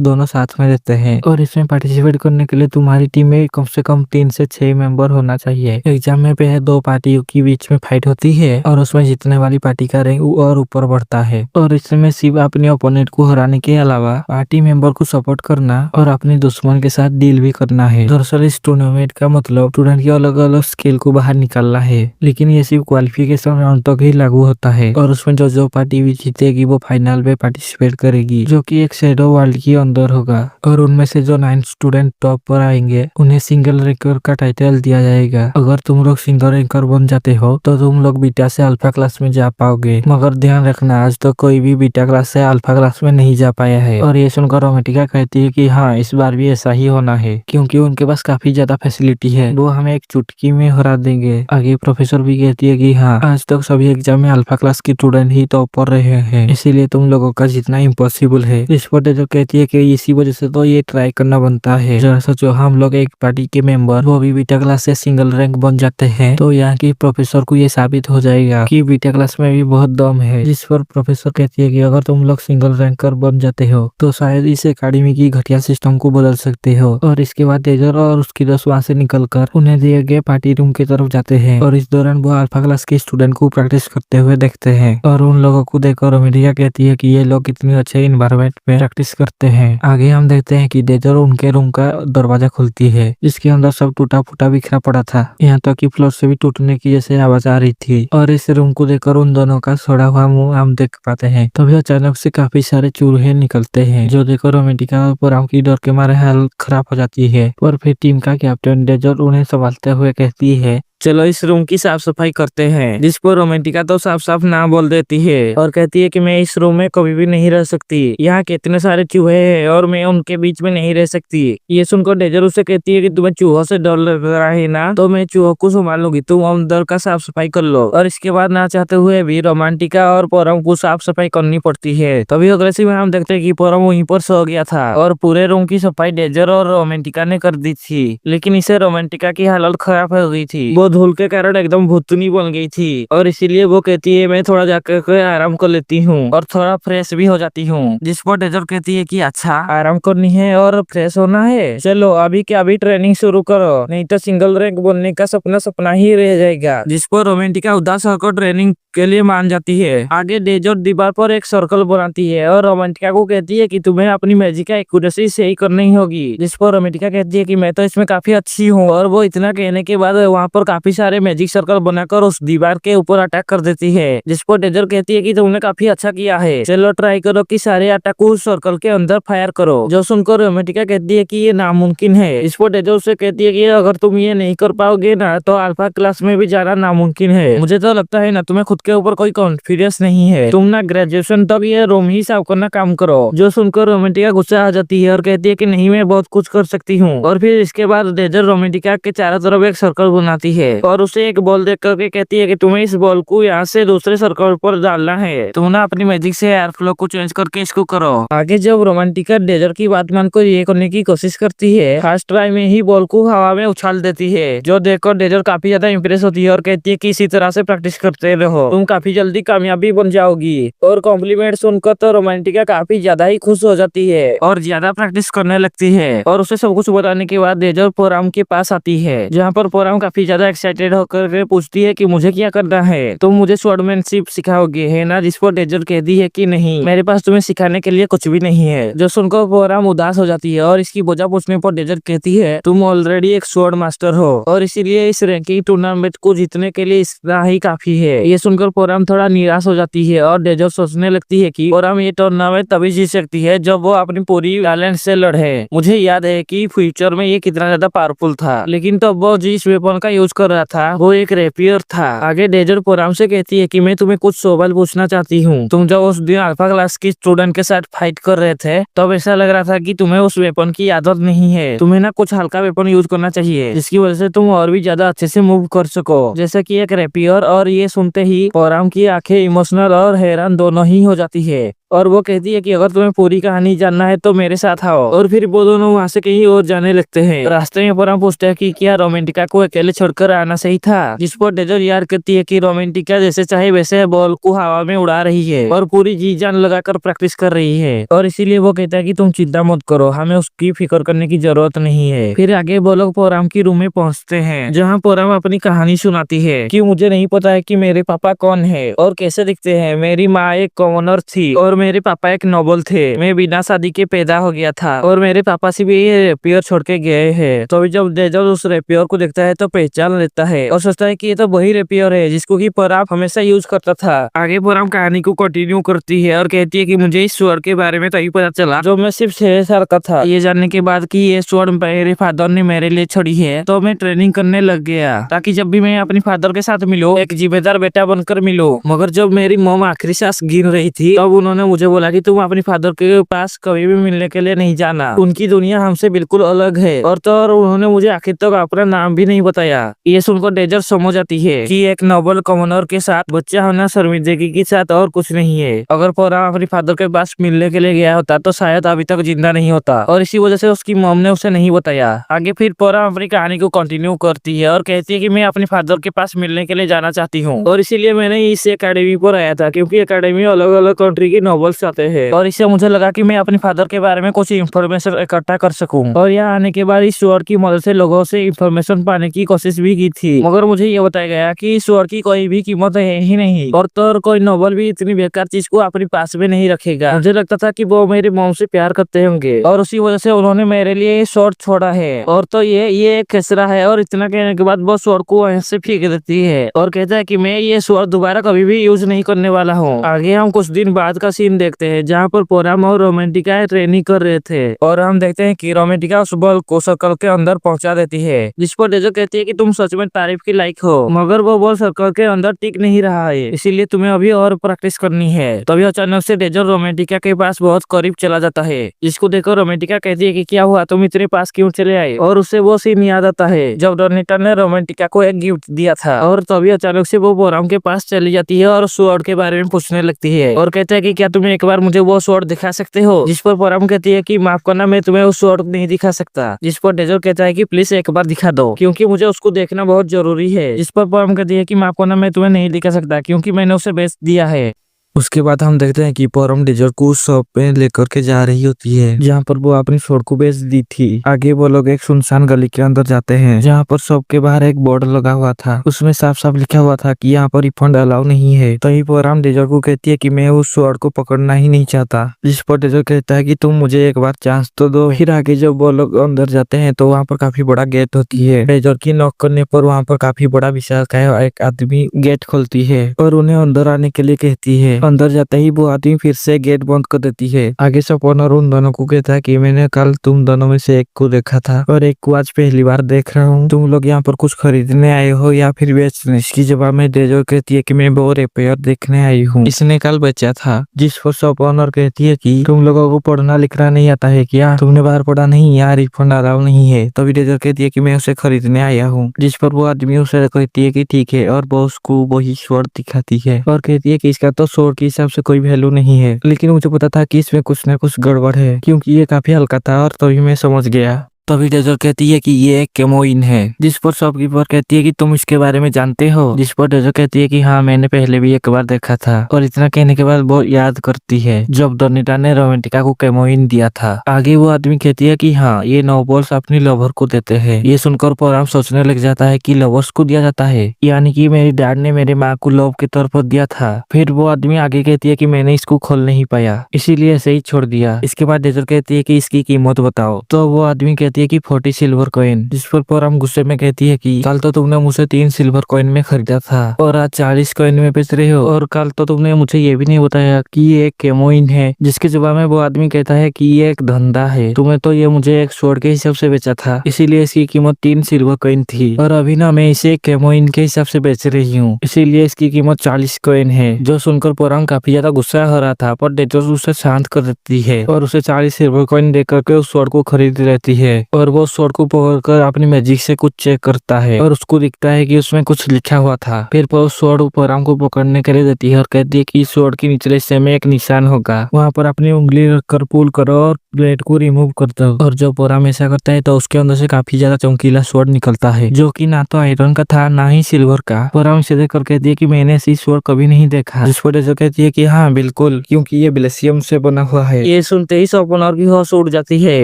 दोनों साथ में देते हैं, और इसमें पार्टिसिपेट करने के लिए तुम्हारी टीम में कम से कम 3 से 6 मेंबर होना चाहिए। एग्जाम में पहले 2 पार्टियों के बीच में फाइट होती है और उसमें जीतने वाली पार्टी का रैंक और ऊपर बढ़ता है, और इसमें सिर्फ अपने ओपोनेंट को हराने के अलावा पार्टी मेंबर को सपोर्ट करना और अपने दुश्मन के साथ डील भी करना है। दरअसल इस टूर्नामेंट का मतलब स्टूडेंट की अलग अलग स्किल को बाहर निकालना है, लेकिन ये सिर्फ क्वालिफिकेशन राउंड तक ही लागू होता है, और उसमें जो पार्टी भी जीतेगी वो फाइनल में पार्टिसिपेट करेगी, जो कि एक शैडो वर्ल्ड के अंदर होगा, और उनमें से जो 9 स्टूडेंट टॉप पर आएंगे उन्हें सिंगल रैंकर का टाइटल दिया जाएगा। अगर तुम लोग सिंगल रैंकर बन जाते हो तो तुम लोग बीटा से अल्फा क्लास में जा पाओगे, मगर ध्यान रखना आज तक कोई भी बीटा क्लास से अल्फा क्लास में नहीं जा पाया है। और ये सुनकर रोमेंटिका कहती है कि हाँ इस बार भी ऐसा ही होना है, क्योंकि उनके पास काफी ज्यादा फैसिलिटी है, वो हमें एक चुटकी में हरा देंगे। आगे प्रोफेसर भी कहती है कि हाँ आज तक सभी एग्जाम में अल्फा क्लास के स्टूडेंट ही टॉप पर रहे हैं, इसीलिए तुम लोगों का जितना इम्पॉसिबल है। इस पर डेजर कहती है कि इसी वजह से तो ये ट्राई करना बनता है। जरा सोचो, हम लोग एक पार्टी के मेंबर वो भी बीटा क्लास से सिंगल रैंक बन जाते हैं तो यहाँ की प्रोफेसर को ये साबित हो जाएगा कि बीटा क्लास में भी बहुत दम है। जिस पर प्रोफेसर कहती है कि अगर तुम लोग सिंगल रैंकर बन जाते हो तो शायद इस एकेडमी की घटिया सिस्टम को बदल सकते हो। और इसके बाद डेजर और उसकी दोस्त वहाँ से निकलकर उन्हें दिए गए पार्टी रूम की तरफ जाते हैं और इस दौरान वो अल्फा क्लास के स्टूडेंट को प्रैक्टिस करते हुए देखते हैं और उन लोगों को देखकर रोमेटिका कहती है कि ये लोग कितने अच्छे इन्वायरमेंट में प्रैक्टिस करते हैं। आगे हम देखते हैं कि डेजर उनके रूम का दरवाजा खुलती है जिसके अंदर सब टूटा फूटा बिखरा पड़ा था, यहाँ तक कि फ्लोर से भी टूटने की जैसे आवाज आ रही थी। और इस रूम को देखकर उन दोनों का सड़ा हुआ मुंह हम देख पाते हैं। तभी अचानक से काफी सारे चूहे निकलते हैं जो देखकर रोमेटिका और पोराम की डर के मारे हालत खराब हो जाती है। पर फिर टीम का कैप्टन डेजर उन्हें संभालते हुए कहती है, चलो इस रूम की साफ सफाई करते हैं। जिस पर रोमेंटिका तो साफ साफ ना बोल देती है और कहती है कि मैं इस रूम में कभी भी नहीं रह सकती, यहाँ कितने सारे चूहे हैं और मैं उनके बीच में नहीं रह सकती। ये सुनकर डेजर उसे कहती है कि तुम्हें चूहों से डर लग रहा है ना, तो मैं चूहों को संभालूंगी, तुम अंदर का साफ सफाई कर लो। और इसके बाद ना चाहते हुए भी रोमांटिका और पोरम को साफ सफाई करनी पड़ती है। तभी अगले सीन में हम देखते हैं कि पोरम वहीं पर सो गया था और पूरे रूम की सफाई डेजर और रोमांटिका ने कर दी थी, लेकिन इसे रोमांटिका की हालत खराब हो गई थी। वो धूल के कारण एकदम भूतनी बन गई थी और इसीलिए वो कहती है मैं थोड़ा जाकर आराम कर लेती हूँ और थोड़ा फ्रेश भी हो जाती हूँ। जिस पर डेजर कहती है कि अच्छा आराम करनी है और फ्रेश होना है, चलो अभी के अभी ट्रेनिंग शुरू करो, नहीं तो सिंगल रैंक बनने का सपना सपना ही रह जाएगा। जिस पर रोमेंटिका उदास होकर ट्रेनिंग के लिए मान जाती है। आगे डेजर दीवार पर एक सर्कल बनाती है और रोमेंटिका को कहती है कि तुम्हें अपनी मैजिक का एक्यूरेसी सही करनी होगी। जिस पर रोमेंटिका कहती है कि मैं तो इसमें काफी अच्छी हूँ और वो इतना कहने के बाद वहाँ पर काफी सारे मैजिक सर्कल बनाकर उस दीवार के ऊपर अटैक कर देती है। जिस पर डेजर कहती है कि तुमने काफी अच्छा किया है, चलो ट्राई करो कि सारे अटैक को उस सर्कल के अंदर फायर करो। जो सुनकर रोमेंटिका कहती है कि ये नामुमकिन है। इस पर डेजर उसे कहती है कि अगर तुम ये नहीं कर पाओगे ना तो अल्फा क्लास में भी जाना नामुमकिन है। मुझे तो लगता है ना तुम्हें खुद के ऊपर कोई कॉन्फिडेंस नहीं है, तुम ना ग्रेजुएशन तक ये रूम ही साफ करना काम करो। जो सुनकर रोमेंटिका गुस्सा आ जाती है और कहती है कि नहीं मैं बहुत कुछ कर सकती हूँ। और फिर इसके बाद डेजर रोमेंटिका के चारों तरफ एक सर्कल बनाती है और उसे एक बॉल देख करके कहती है कि तुम्हें इस बॉल को यहाँ से दूसरे सर्कल पर डालना है, तुम ना अपनी मैजिक से एयर फ्लो को चेंज करके इसको करो। आगे जब रोमांटिका डेजर की बात मानकर ये करने की कोशिश करती है, फर्स्ट ट्राई में ही बॉल को हवा में उछाल देती है। जो देखकर डेजर काफी ज्यादा इंप्रेस होती है और कहती है कि इसी तरह से प्रैक्टिस करते रहो, तुम काफी जल्दी कामयाबी बन जाओगी। और कॉम्प्लीमेंट सुनकर तो रोमांटिका काफी ज्यादा ही खुश हो जाती है और ज्यादा प्रैक्टिस करने लगती है। और उसे सब कुछ बताने के बाद डेजर पोराम के पास आती है, जहाँ पर पोराम काफी ज्यादा एक्साइटेड होकर पूछती है कि मुझे क्या करना है, तुम मुझे स्वॉर्डमैनशिप सिखाओगे है ना। जिस पर डेजर कहती है कि नहीं, मेरे पास तुम्हें सिखाने के लिए कुछ भी नहीं है। जो सुनकर पोराम उदास हो जाती है और इसकी वजह पूछने पर डेजर कहती है तुम ऑलरेडी एक स्वॉर्ड मास्टर हो और इसीलिए इस रैंकिंग टूर्नामेंट को जीतने के लिए इतना ही काफी है। ये सुनकर पोराम थोड़ा निराश हो जाती है और डेजर सोचने लगती है कि पोराम ये टूर्नामेंट तभी जीत सकती है जब वो अपनी पूरी टैलेंट से लड़े। मुझे याद है कि फ्यूचर में ये कितना ज्यादा पावरफुल था, लेकिन तब वो जिस वेपन का यूज कर रहा था वो एक रेपियर था। आगे डेजर पोराम से कहती है कि मैं तुम्हें कुछ सवाल पूछना चाहती हूँ, तुम जब उस दिन अल्फा क्लास की स्टूडेंट के साथ फाइट कर रहे थे तब ऐसा लग रहा था कि तुम्हें उस वेपन की आदत नहीं है, तुम्हें ना कुछ हल्का वेपन यूज करना चाहिए जिसकी वजह से तुम और भी ज्यादा अच्छे से मूव कर सको, जैसे कि एक रेपियर। और ये सुनते ही पोराम की आंखें इमोशनल और हैरान दोनों ही हो जाती है और वो कहती है कि अगर तुम्हें पूरी कहानी जानना है तो मेरे साथ आओ। और फिर वो दोनों वहाँ से कहीं और जाने लगते हैं। रास्ते में पोराम पूछता है कि क्या रोमेंटिका को अकेले छोड़कर आना सही था। जिस पर डेजर याद करती है कि रोमेंटिका जैसे चाहे वैसे बॉल को हवा में उड़ा रही है और पूरी जी जान लगाकर प्रैक्टिस कर रही है और इसीलिए वो कहता है कि तुम चिंता मत करो, हमें उसकी फिक्र करने की जरूरत नहीं है। फिर आगे वो लोग पोराम की रूम में पहुँचते हैं, जहाँ पोराम अपनी कहानी सुनाती है कि मुझे नहीं पता है कि मेरे पापा कौन है और कैसे दिखते हैं। मेरी माँ एक कॉमनर थी और मेरे पापा एक नोबल थे। मैं बिना शादी के पैदा हो गया था और मेरे पापा से भी ये रेपियर छोड़ के गए हैं। तो जब डेजर उस रेपियर को देखता है तो पहचान लेता है और सोचता है कि ये तो वही रेपियर है जिसको कि पोराम हमेशा यूज करता था। आगे पोराम कहानी को कंटिन्यू करती है और कहती है कि मुझे इस स्वॉर्ड के बारे में तभी पता चला जब मैं सिर्फ 6 साल का था। ये जानने के बाद कि ये स्वॉर्ड मेरे फादर ने मेरे लिए छोड़ी है तो मैं ट्रेनिंग करने लग गया ताकि जब भी मैं अपने फादर के साथ मिलूं एक जिम्मेदार बेटा बनकर मिलूं। मगर जब मेरी मॉम आखिरी सांस गिन रही थी तब उन्होंने मुझे बोला कि तुम अपने फादर के पास कभी भी मिलने के लिए नहीं जाना, उनकी दुनिया हमसे बिल्कुल अलग है। और तो और उन्होंने मुझे आखिर तक अपना नाम भी नहीं बताया। ये सुनकर डेजर समझ आती है कि एक नोबल कॉमनर के साथ बच्चा होना शर्मिंदगी के साथ और कुछ नहीं है। अगर पोराम अपने फादर के पास मिलने के लिए गया होता तो शायद अभी तक जिंदा नहीं होता, और इसी वजह से उसकी मॉम ने उसे नहीं बताया। आगे फिर पोराम अपनी कहानी को कंटिन्यू करती है और कहती है कि मैं अपने फादर के पास मिलने के लिए जाना चाहती हूँ, और इसीलिए मैंने इस एकेडमी पर आया था, क्योंकि एकेडमी अलग अलग कंट्री की नॉवेल्स आते हैं, और इससे मुझे लगा कि मैं अपने फादर के बारे में कुछ इन्फॉर्मेशन इकट्ठा कर सकूं। और यहाँ आने के बाद इस स्वord की मदद से लोगों से इन्फॉर्मेशन पाने की कोशिश भी की थी, मगर मुझे ये बताया गया कि इस स्वord की कोई भी कीमत है ही नहीं, और तो और कोई नोबल भी इतनी बेकार चीज को अपने पास में नहीं रखेगा। मुझे लगता था कि वो मेरी मॉम से प्यार करते होंगे, और उसी वजह से उन्होंने मेरे लिए ये स्वord छोड़ा है। और तो ये एक खसरा है। और इतना कहने के बाद वो स्वord को वहीं से फेंक देती है और कहता है कि मैं ये स्वord दोबारा कभी भी यूज नहीं करने वाला हूँ। आगे हम कुछ दिन बाद का सीन देखते हैं, जहाँ पर पोराम और रोमांटिका ट्रेनिंग कर रहे थे, और हम देखते हैं कि रोमांटिका उस बॉल को सर्कल के अंदर पहुंचा देती है, जिस पर डेजर कहती है कि तुम सच में तारीफ की लायक हो, मगर वो बॉल सर्कल के अंदर टिक नहीं रहा है, इसीलिए तुम्हें अभी और प्रैक्टिस करनी है। तभी अचानक से डेजर रोमांटिका के पास बहुत करीब चला जाता है, जिसको देखकर रोमांटिका कहती है कि क्या हुआ, तुम इतने पास क्यों चले आए। और उसे वो सीन याद आता है जब डोनिटा ने रोमांटिका को एक गिफ्ट दिया था। और तभी अचानक से वो पोराम के पास चली जाती है और स्वॉर्ड के बारे में पूछने लगती है, और कहता है कि क्या तुम एक बार मुझे वो स्वॉर्ड दिखा सकते हो। जिस पर पोराम कहती है कि माफ करना, मैं तुम्हें उस स्वॉर्ड नहीं दिखा सकता। जिस पर डेजर कहता है कि प्लीज एक बार दिखा दो, क्योंकि मुझे उसको देखना बहुत जरूरी है। जिस पर पोराम कहती है कि माफ करना, मैं तुम्हें नहीं दिखा सकता, क्योंकि मैंने उसे बेच दिया है। उसके बाद हम देखते हैं कि पोरम डेजर को उस शॉप पे लेकर के जा रही होती है, जहाँ पर वो अपनी स्वord को बेच दी थी। आगे वो लोग एक सुनसान गली के अंदर जाते हैं, जहाँ पर शॉप के बाहर एक बोर्ड लगा हुआ था, उसमें साफ साफ लिखा हुआ था कि यहाँ पर रिफंड अलाउ नहीं है। तभी पोरम डेजर को कहती है कि मैं उस स्वord को पकड़ना ही नहीं चाहता। जिस पर डेजर कहता है कि तुम मुझे एक बार चांस तो दो। फिर आगे जब वो लोग अंदर जाते हैं तो वहाँ पर काफी बड़ा गेट होती है। डेजर की नॉक करने पर वहाँ पर काफी बड़ा विशालकाय एक आदमी गेट खोलती है और उन्हें अंदर आने के लिए कहती है। अंदर जाते ही वो आदमी फिर से गेट बंद कर देती है। आगे से ओनर उन दोनों को कहता है कि मैंने कल तुम दोनों में से एक को देखा था और एक को आज पहली बार देख रहा हूँ। तुम लोग यहाँ पर कुछ खरीदने आए हो या फिर बेचने? इसकी जवाब में डेजर कहती है कि मैं वो रिपेयर देखने आई हूँ, इसने कल बेचा था। जिस पर शॉप ओनर कहती है कि तुम लोगों को पढ़ना लिखना नहीं आता है क्या? तुमने बाहर पढ़ा नहीं? यहाँ रिफंड अलाउ नहीं है। तभी डेजर कहती है कि मैं उसे खरीदने आया हूँ। जिस पर वो आदमी उसे कहती है कि ठीक है, और वो उसको वही स्वॉर्ड दिखाती है और कहती है कि इसका तो स्वॉर्ड के हिसाब से कोई वैल्यू नहीं है, लेकिन मुझे पता था कि इसमें कुछ न कुछ गड़बड़ है, क्योंकि ये काफी हल्का था। और तभी मैं समझ गया। तभी डेजर कहती है कि ये एक केमोइन है। जिस पर शॉपकीपर कहती है कि तुम इसके बारे में जानते हो? जिस पर डेजर कहती है कि हाँ, मैंने पहले भी एक बार देखा था। और इतना कहने के बाद वो याद करती है जब डोनिटा ने रोमांटिका को केमोइन दिया था। आगे वो आदमी कहती है कि हाँ, ये नोबल्स अपनी लवर को देते हैं। ये सुनकर पोराम सोचने लग जाता है कि लवर्स को दिया जाता है, यानी कि मेरी डैड ने मेरे माँ को लव के तौर पर दिया था। फिर वो आदमी आगे कहती है कि मैंने इसको खोल नहीं पाया, इसीलिए ऐसे ही छोड़ दिया। इसके बाद डेजर कहती है कि इसकी कीमत बताओ। तो वो आदमी कहती है कि 40 सिल्वर कॉइन। जिस पर पोराम गुस्से में कहती है कि कल तो तुमने मुझे 3 सिल्वर कॉइन में खरीदा था और आज 40 कॉइन में बेच रहे हो, और कल तो तुमने मुझे ये भी नहीं बताया कि ये एक केमोइन है। जिसके जवाब में वो आदमी कहता है कि ये एक धंधा है, तुम्हें तो ये मुझे एक स्वॉर्ड के हिसाब से बेचा था, इसीलिए इसकी कीमत 3 सिल्वर कॉइन थी, और अभी ना मैं इसे केमोइन के हिसाब से बेच रही हूँ, इसीलिए इसकी कीमत 40 कॉइन है। जो सुनकर पोराम काफी ज्यादा गुस्सा हो रहा था, पर डेजर उसे शांत कर देती है और उसे 40 सिल्वर कॉइन देकर के उस स्वॉर्ड को खरीद लेती है। और वो स्वॉर्ड को पकड़कर अपनी मैजिक से कुछ चेक करता है और उसको दिखता है कि उसमें कुछ लिखा हुआ था। फिर वो स्वॉर्ड पोराम को पकड़ने के लिए देती है और कहती है कि स्वॉर्ड के निचले हिस्से में एक निशान होगा, वहाँ पर अपनी उंगली रखकर पुल करो और ब्लेड को रिमूव कर दो। और जब पोराम ऐसा करता है तो उसके अंदर से काफी ज्यादा चमकीला स्वॉर्ड निकलता है, जो कि ना तो आयरन का था ना ही सिल्वर का। पोराम इसे देखकर कहती है कि मैंने ऐसी स्वॉर्ड कभी नहीं देखा। जिस पर डेजर कहती है कि हाँ बिल्कुल, क्योंकि ये ब्लेसियम से बना हुआ है। ये सुनते ही शॉप ओनर की होश उड़ जाती है।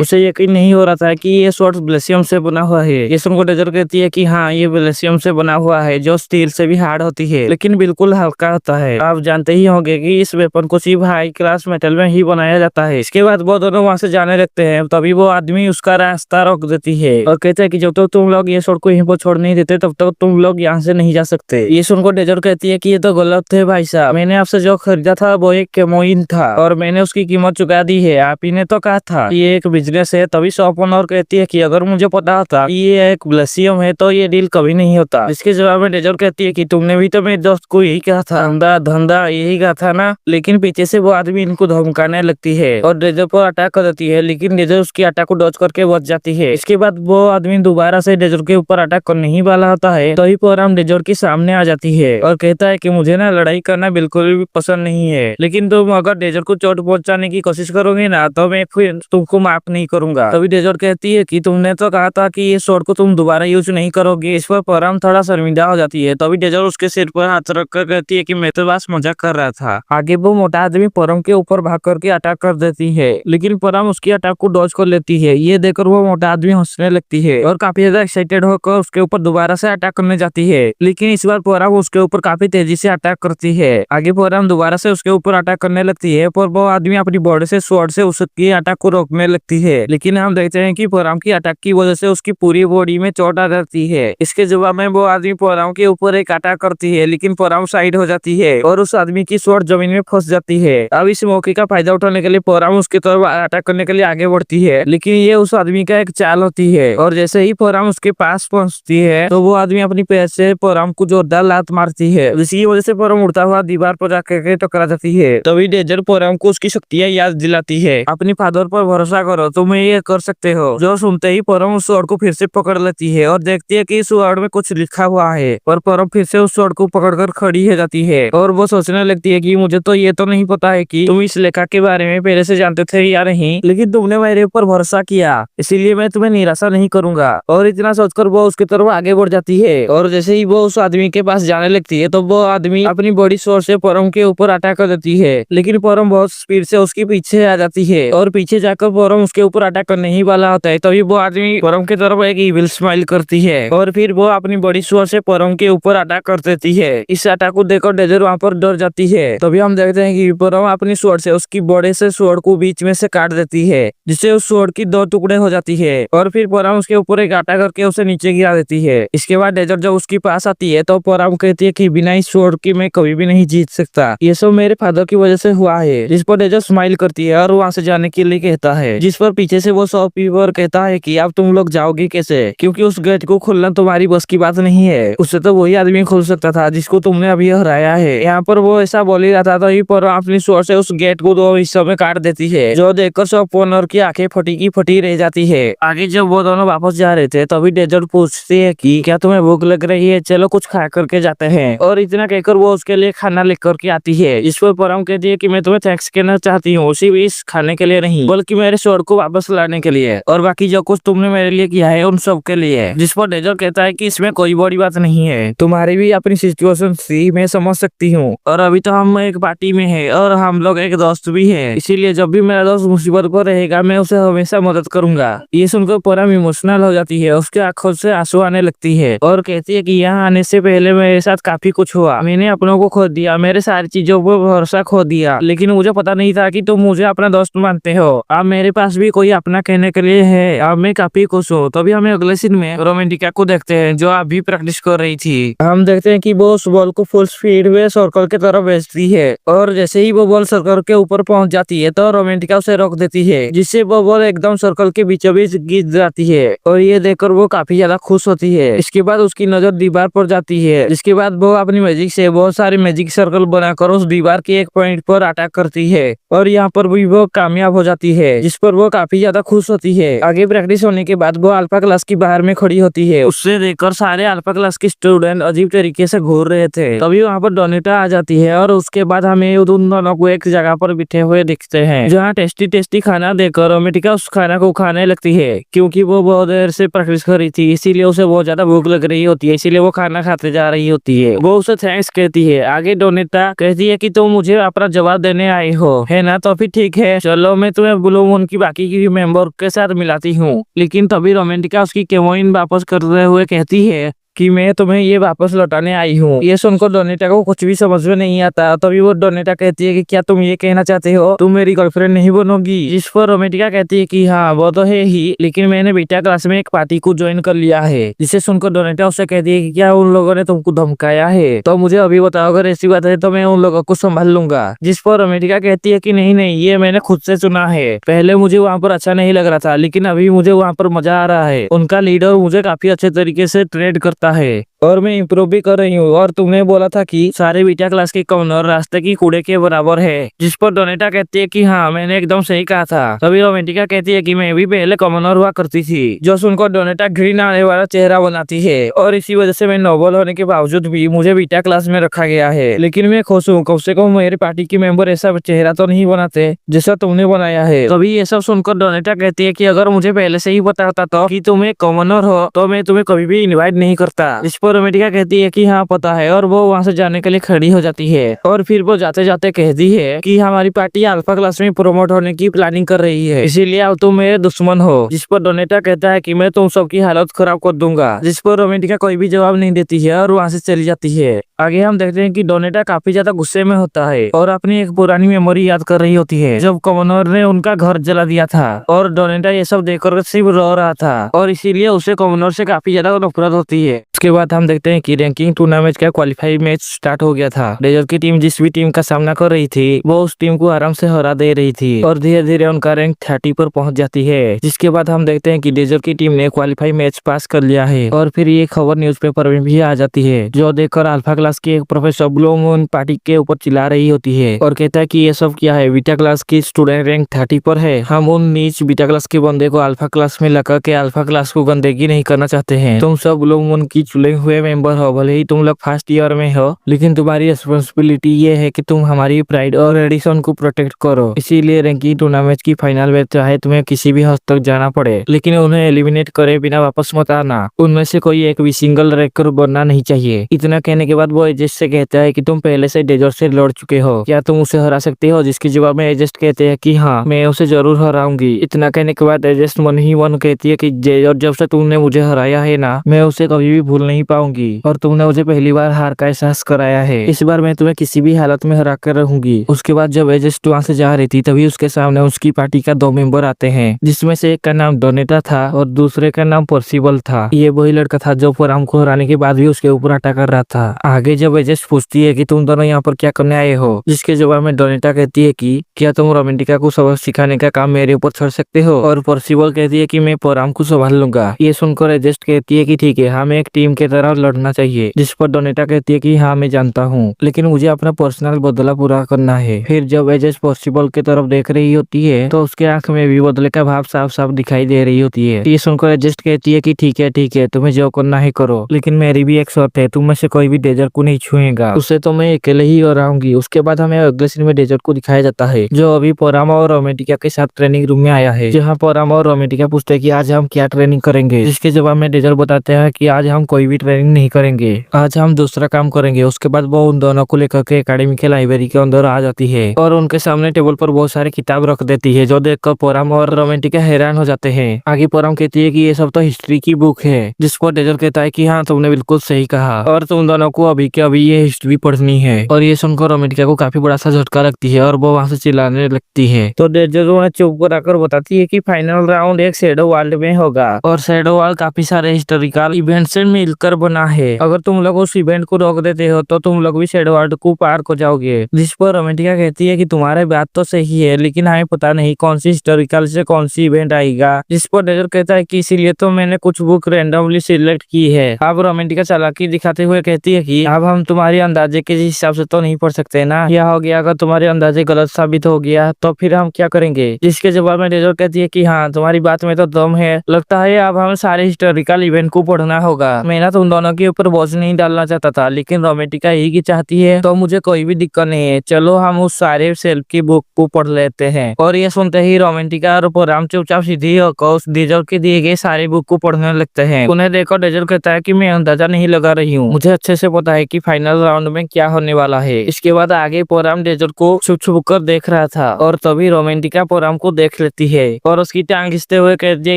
उसे यकीन नहीं हो रहा था कि ये स्वॉर्ड ब्लेसियम से बना हुआ है। ये सुनकर डेजर कहती है कि हाँ, ये ब्लेसियम से बना हुआ है, जो स्टील से भी हार्ड होती है, लेकिन बिल्कुल हल्का होता है। आप जानते ही होंगे कि इस वेपन को सिर्फ हाई क्लास मेटल में ही बनाया जाता है। इसके बाद वो दोनों वहाँ से जाने लगते हैं, तभी वो आदमी उसका रास्ता रोक देती है और कहते हैं कि जब तक तुम लोग ये सड़क को यहीं पर छोड़ नहीं देते तब तक तुम लोग यहाँ से नहीं जा सकते। ये सुनकर डेजर्ट कहती है कि ये तो गलत है भाई साहब, मैंने आपसे जो खरीदा था वो एक केमोइन था और मैंने उसकी कीमत चुका दी है। आप ही ने तो कहा था ये एक बिजनेस है। तभी शॉप ओनर कहती है कि अगर मुझे पता होता कि ये एक ब्लसियम है तो ये डील कभी नहीं होता। इसके जवाब में डेजर्ट कहती है कि तुमने भी तो मेरे दोस्त को यही कहा था, धंधा धंधा यही कहा था ना। लेकिन पीछे से वो आदमी इनको धमकाने लगती है और डेजर्ट पर अटैक कर देती है, लेकिन डेजर्ट उसकी अटैक को डॉज करके बच जाती है। इसके बाद वो आदमी दोबारा से डेजर्ट के ऊपर अटैक करने ही वाला होता है, तभी परम डेजर्ट के सामने आ जाती है और कहता है कि मुझे ना लड़ाई करना बिल्कुल भी पसंद नहीं है, लेकिन तुम अगर डेजर्ट को चोट पहुंचाने की कोशिश करोगे ना तो मैं फिर तुमको माफ नहीं करूंगा। तभी डेजर्ट कहती है कि तुमने तो कहा था कि ये स्वॉर्ड को तुम दोबारा यूज नहीं करोगे। इस पर परम थोड़ा शर्मिंदा हो जाती है। तभी डेजर्ट उसके सिर पर हाथ रखकर कहती है कि मैं तो बस मजाक कर रहा था। आगे वो मोटा आदमी परम के ऊपर भाग करके अटैक कर देती है, लेकिन परम उसकी अटैक को डॉज कर लेती है। ये देखकर वो मोटा आदमी हंसने लगती है और काफी ज्यादा एक्साइटेड होकर उसके ऊपर दोबारा से अटैक करने जाती है, लेकिन इस बार परम उसके ऊपर काफी तेजी से अटैक करती है। आगे परम दोबारा से उसके ऊपर अटैक करने लगती है, पर वो आदमी अपनी बॉडी से स्वॉर्ड से उसकी अटैक को रोकने लगती है, लेकिन हम देखते हैं कि परम की अटैक की वजह से उसकी पूरी बॉडी में चोट आ जाती है। इसके जवाब में वो आदमी परम के ऊपर एक अटैक करती है, लेकिन परम साइड हो जाती है और उस आदमी की स्वॉर्ड जमीन में फंस जाती है। अब इस मौके का फायदा उठाने के लिए परम उसकी तरफ अटैक करने के लिए आगे बढ़ती है, लेकिन ये उस आदमी का एक चाल होती है और जैसे ही परम उसके पास पहुंचती है तो वो आदमी अपनी पैर से परम को जोरदार लात मारती है, जिसकी वजह से परम उड़ता हुआ दीवार पर जाकर टकरा जाती है। तभी डेजर्ट परम को उसकी शक्तियां याद दिलाती है। अपनी फादर पर भरोसा करो, तुम ये कर सकते हो। जो सुनते ही परम उस स्वॉर्ड को फिर से पकड़ लेती है और देखती है कि इस स्वॉर्ड में कुछ लिखा हुआ है, पर परम फिर से उस स्वॉर्ड को पकड़कर खड़ी हो जाती है और वो सोचने लगती है कि मुझे तो ये तो नहीं पता है कि तुम इस लेखा के बारे में पहले से जानते थे या नहीं, लेकिन तुमने मेरे ऊपर भरोसा किया, इसीलिए मैं तुम्हें निराशा नहीं करूंगा। और इतना सोचकर वो उसकी तरफ आगे बढ़ जाती है और जैसे ही वो उस आदमी के पास जाने लगती है तो वो आदमी अपनी बॉडी सोर्स से परम के ऊपर अटैक कर देती है, लेकिन परम बहुत स्पीड से उसके पीछे आ जाती है और पीछे जाकर परम उसके ऊपर अटैक करने ही वाला होता है। तभी वो आदमी परम की तरफ एक इविल स्माइल करती है और फिर वो अपनी बॉडी सोर्स से परम के ऊपर अटैक कर देती है। इस अटैक को देखकर डेजर्ट वहाँ पर डर जाती है। तभी हम देखते हैं कि परम अपनी स्वॉर्ड से उसकी बॉडी से स्वॉर्ड को बीच में से काट देती है, जिससे उस स्वॉर्ड की दो टुकड़े हो जाती है और फिर परम उसके ऊपर एक अटैक करके उसे नीचे गिरा देती है। इसके बाद डेजर्ट जब उसके पास आती है तो परम कहती है कि बिना इस स्वॉर्ड की मैं कभी भी नहीं जीत सकता, ये सब मेरे फादर की वजह से हुआ है। जिस पर डेजर्ट स्माइल करती है और वहाँ से जाने के लिए कहता है, जिस पर पीछे से वो शॉपकीपर कहता है कि अब तुम लोग जाओगे कैसे, क्योंकि उस गेट को खोलना तुम्हारी बस की बात नहीं है, उससे तो वही आदमी खोल सकता था जिसको तुमने अभी हराया है। यहाँ पर वो ऐसा बोल ही रहा था तो पर अपनी स्वॉर्ड से उस गेट को दो हिस्सों में काट देती है, जो देखकर शॉप ओनर की आंखें फटी की फटी रह जाती है। आगे जब वो दोनों वापस जा रहे थे तभी डेजर्ट पूछती है कि क्या तुम्हें भूख लग रही है, चलो कुछ खा करके जाते हैं। और इतना कहकर वो उसके लिए खाना लेकर के आती है। इस पर परम कहती है कि मैं तुम्हें थैंक्स कहना चाहती हूँ, सिर्फ इस खाने के लिए नहीं बल्कि मेरे स्वॉर्ड को वापस लाने के लिए और बाकी जो कुछ तुमने मेरे लिए किया है उन सब के लिए। जिस पर डेजर्ट कहता है कि इसमें कोई बड़ी बात नहीं है, तुम्हारी भी अपनी सिचुएशन थी, मैं समझ सकती हूँ, और अभी तो हम एक पार्टी में है और हम लोग एक दोस्त भी है, इसीलिए जब भी मेरा दोस्त मुसीबत पर रहेगा मैं उसे हमेशा मदद करूंगा। ये सुनकर परम इमोशनल हो जाती है, उसके आंखों से आंसू आने लगती है और कहती है कि यहाँ आने से पहले मेरे साथ काफी कुछ हुआ, मैंने अपनों को खो दिया, मेरे सारी चीजों पर भरोसा खो दिया, लेकिन मुझे पता नहीं था कि तुम मुझे अपना दोस्त मानते हो। अब मेरे पास भी कोई अपना कहने के लिए है, अब मैं काफी खुश हूँ। तभी हमें अगले सीन में रोमांटिका को देखते हैं जो अभी प्रैक्टिस कर रही थी। हम देखते हैं कि वो उस बॉल को फुल स्पीड में सर्कल की तरफ भेजती है और जैसे ही वो बॉल सर्कल के ऊपर पहुंच जाती है तो रोमांटिका उसे रोक देती है, जिससे वो बॉल एकदम सर्कल के बीचों बीच गिर जाती है और ये देखकर वो काफी ज्यादा खुश होती है। इसके बाद उसकी नजर दीवार पर जाती है, जिसके बाद वो अपनी मैजिक से बहुत सारे मैजिक सर्कल बनाकर उस दीवार के एक पॉइंट पर अटैक करती है और यहाँ पर भी वो कामयाब हो जाती है, जिस पर वो काफी ज्यादा खुश होती है। आगे प्रैक्टिस होने के बाद वो अल्फा क्लास की बाहर में खड़ी होती है, उससे देखकर सारे अल्फा क्लास के स्टूडेंट अजीब तरीके से घूर रहे थे। तभी वहाँ पर डोनेटा आ जाती है और उसके बाद हमें उन दोनों को एक जगह पर बिठे हुए दिखते हैं, जहाँ टेस्टी टेस्टी खाना देकर रोमांटिका उस खाना को खाने लगती है, क्योंकि वो बहुत देर से प्रैक्टिस कर रही थी, इसीलिए उसे बहुत ज्यादा भूख लग रही होती है, इसीलिए वो खाना खाते जा रही होती है। वो उसे थैंक्स कहती है। आगे डोनेटा कहती है कि तुम मुझे अपना जवाब देने आई हो, है ना, तो फिर ठीक है, चलो मैं तुम्हें ब्लू मून की बाकी की मेंबर के साथ मिलाती हूँ। लेकिन तभी रोमांटिका उसकी केमोइन वापस करते हुए कहती है कि मैं तुम्हें ये वापस लौटाने आई हूँ। ये सुनकर डोनेटा को कुछ भी समझ में नहीं आता। तभी वो डोनेटा कहती है कि क्या तुम ये कहना चाहते हो तुम मेरी गर्लफ्रेंड नहीं बनोगी? जिस पर रोमेटिका कहती है कि हाँ वो तो है ही, लेकिन मैंने बीटा क्लास में एक पार्टी को ज्वाइन कर लिया है। जिसे सुनकर डोनेटा उससे कहती है कि क्या उन लोगों ने तुमको धमकाया है? तो मुझे अभी बताओ, अगर ऐसी बात है तो मैं उन लोगों को संभाल लूंगा। जिस पर रोमेटिका कहती है कि नहीं नहीं, ये मैंने खुद से चुना है। पहले मुझे वहाँ पर अच्छा नहीं लग रहा था, लेकिन अभी मुझे वहाँ पर मजा आ रहा है। उनका लीडर मुझे काफी अच्छे तरीके से ट्रेड करता है और मैं इम्प्रूव भी कर रही हूँ। और तुमने बोला था कि सारे बीटा क्लास के कॉमनर रास्ते की कूड़े के बराबर है। जिस पर डोनेटा कहती है कि हाँ मैंने एकदम सही कहा था। तभी रोमेटिका कहती है कि मैं भी पहले कॉमनर हुआ करती थी। जो सुनकर डोनेटा घृण आने वाला चेहरा बनाती है और इसी वजह से मैं नोबल होने के बावजूद भी मुझे बीटा क्लास में रखा गया है। लेकिन मैं खुश हूँ, कम से कम मेरे पार्टी के मेंबर ऐसा चेहरा तो नहीं बनाते जैसा तुमने बनाया है। तभी ये सब सुनकर डोनेटा कहती है कि अगर मुझे पहले से ही पता होता तो कि तुम एक कॉमनर हो तो मैं तुम्हें कभी भी इनवाइट नहीं करता। इस पर रोमेटिका कहती है कि हाँ पता है, और वो वहाँ से जाने के लिए खड़ी हो जाती है। और फिर वो जाते जाते कहती है कि हमारी पार्टी अल्फा क्लास में प्रमोट होने की प्लानिंग कर रही है, इसीलिए अब तुम मेरे दुश्मन हो। जिस पर डोनेटा कहता है कि मैं तुम सबकी हालत खराब कर दूंगा। जिस पर रोमेटिका कोई भी जवाब नहीं देती है और वहाँ से चली जाती है। आगे हम देखते हैं कि डोनेटा काफी ज्यादा गुस्से में होता है और अपनी एक पुरानी मेमोरी याद कर रही होती है जब कॉमनर ने उनका घर जला दिया था। और डोनेटा ये सब देखकर सिर्फ रो रहा था और इसीलिए उसे कॉमनर से काफी ज्यादा नफरत होती है। उसके बाद हम देखते हैं कि रैंकिंग टूर्नामेंट का क्वालिफाई मैच स्टार्ट हो गया था। डेजर्ट की टीम जिस भी टीम का सामना कर रही थी वो उस टीम को आराम से हरा दे रही थी और धीरे धीरे उनका रैंक 30 पर पहुंच जाती है। जिसके बाद हम देखते हैं कि डेजर्ट की टीम ने क्वालिफाई मैच पास कर लिया है और फिर ये खबर न्यूज़पेपर में भी आ जाती है, जो देखकर अल्फा क्लास की एक प्रोफेसर ब्लू मून पार्टी के ऊपर चिल्ला रही होती है और कहता है कि ये सब क्या है, बीटा क्लास की स्टूडेंट रैंक 30 पर है। हम उन नीच बीटा क्लास के बंदे को अल्फा क्लास में लगा के अल्फा क्लास को गंदगी नहीं करना चाहते हैं। तुम सब ब्लू मून की चुने हुए मेंबर हो, भले ही तुम लोग फर्स्ट ईयर में हो, लेकिन तुम्हारी रिस्पॉन्सिबिलिटी ये है कि तुम हमारी प्राइड और एडिशन को प्रोटेक्ट करो। इसीलिए रैंकिंग टूर्नामेंट की फाइनल में चाहे तुम्हें किसी भी हद तक जाना पड़े, लेकिन उन्हें एलिमिनेट करे बिना वापस मत आना। उनमें से कोई एक भी सिंगल रैंकर बनना नहीं चाहिए। इतना कहने के बाद वो एजेस्ट से कहता है कि तुम पहले से डेजर्ट से लड़ चुके हो, क्या तुम उसे हरा सकते हो? जिसके जवाब में एजेस्ट कहते हैं कि हाँ मैं उसे जरूर हराऊंगी। इतना कहने के बाद एजेस्ट मन ही मन कहती है कि डेजर्ट जब से तुमने मुझे हराया है ना, मैं उसे कभी भी भूल नहीं पाऊंगी और तुमने मुझे पहली बार हार का एहसास कराया है। इस बार मैं तुम्हें किसी भी हालत में हरा कर रहूंगी। उसके बाद जब एजेस्ट वहाँ से जा रही थी तभी उसके सामने उसकी पार्टी का 2 मेंबर आते हैं, जिसमें से एक का नाम डोनेटा था और दूसरे का नाम पर्सिबल था। ये वही लड़का था जो फराम को हराने के बाद भी उसके ऊपर अटैक कर रहा था। आगे जब एजेस्ट पूछती है कि तुम दोनों यहाँ पर क्या करने आए हो, जिसके जवाब में डोनेटा कहती है कि क्या तुम रोमेंटिका को सबक सिखाने का काम मेरे ऊपर छोड़ सकते हो? और पर्सिबल कहती है कि मैं फराम को संभाल लूंगा। ये सुनकर एजेस्ट कहती है कि ठीक है, हमें एक टीम की तरह लड़ना चाहिए। जिस पर डोनेटा कहती है कि हाँ मैं जानता हूँ, लेकिन मुझे अपना पर्सनल बदला पूरा करना है। फिर जब एजेस्ट पर्सिबल की तरफ देख रही होती है तो उसके आंख में भी बदले का भाव साफ साफ दिखाई दे रही होती है। ये सुनकर एजेस्ट कहती है कि ठीक है तुम्हें जो करना है करो, लेकिन मेरी भी एक शर्त है, तुम में से कोई भी डेजर्ट को नहीं छुएगा, उससे तो मैं अकेले ही हराऊंगी। उसके बाद हमें अगले सीन में डेजर्ट को दिखाया जाता है जो अभी पोरामा और रोमेंटिका के साथ ट्रेनिंग रूम में आया है, जहाँ पोरामा और रोमेंटिका पूछते हैं कि आज हम क्या ट्रेनिंग करेंगे। जिसके जवाब में डेजर्ट बताते हैं कि आज हम कोई भी ट्रेनिंग नहीं करेंगे, आज हम दूसरा काम करेंगे। उसके बाद वो उन दोनों को लेकर के एकेडमी के लाइब्रेरी के अंदर आ जाती है और उनके सामने टेबल पर बहुत सारी किताब रख देती है, जो देखकर पोरामा और रोमेंटिका हैरान हो जाते हैं। आगे पोरामा कहती है कि ये सब तो हिस्ट्री की बुक है, जिस पर डेजर्ट कहता है कि हाँ तुमने बिल्कुल सही कहा और तुम दोनों को अभी के अभी ये हिस्ट्री पढ़नी है। और ये सुनकर रोमेंटिका को काफी बड़ा सा झटका लगती है और वो वहाँ से चिल्लाने लगती है। तो डेजर्ट उन्हें चुप कराकर बताती है कि फाइनल राउंड एक शैडो वर्ल्ड में होगा और शैडो वर्ल्ड काफी सारे हिस्टोरिकल इवेंट से मिलकर बना है। अगर तुम लोग उस इवेंट को रोक देते हो तो तुम लोग भी शैडो वर्ल्ड को पार हो जाओगे। जिस पर रोमेंटिका कहती है कि तुम्हारी बात तो सही है, लेकिन हमें पता नहीं कौन सी हिस्टोरिकल से कौन सी इवेंट आएगा। जिस पर डेजर्ट कहता है कि इसीलिए तो मैंने कुछ बुक रैंडमली सिलेक्ट की है। अब रोमेंटिका चालाकी दिखाते हुए कहती है कि अब हम तुम्हारे अंदाजे के हिसाब से तो नहीं पढ़ सकते ना, क्या हो गया अगर तुम्हारे अंदाजे गलत साबित हो गया तो फिर हम क्या करेंगे। जिसके जवाब में डेजर्ट कहती है कि हाँ तुम्हारी बात में तो दम है, लगता है अब हमें सारे हिस्टोरिकल इवेंट को पढ़ना होगा। मैं ना तुम दोनों के ऊपर बोझ नहीं डालना चाहता था, लेकिन रोमेंटिका यही की चाहती है तो मुझे कोई भी दिक्कत नहीं है, चलो हम उस सारे सेल्फ की बुक को पढ़ लेते हैं। और ये सुनते ही रोमेंटिका और पोराम चुपचाप सीधी होकर उस डेजर्ट के दिए गए सारे बुक को पढ़ने लगते हैं। उन्हें देखकर डेजर्ट कहता है कि मैं अंदाजा नहीं लगा रही हूँ, मुझे अच्छे से पता है है कि फाइनल राउंड में क्या होने वाला है। इसके बाद आगे पोराम डेजर्ट को छुप छुप कर देख रहा था और तभी रोमांटिका पोराम को देख लेती है और उसकी टांग खींचते हुए कहती है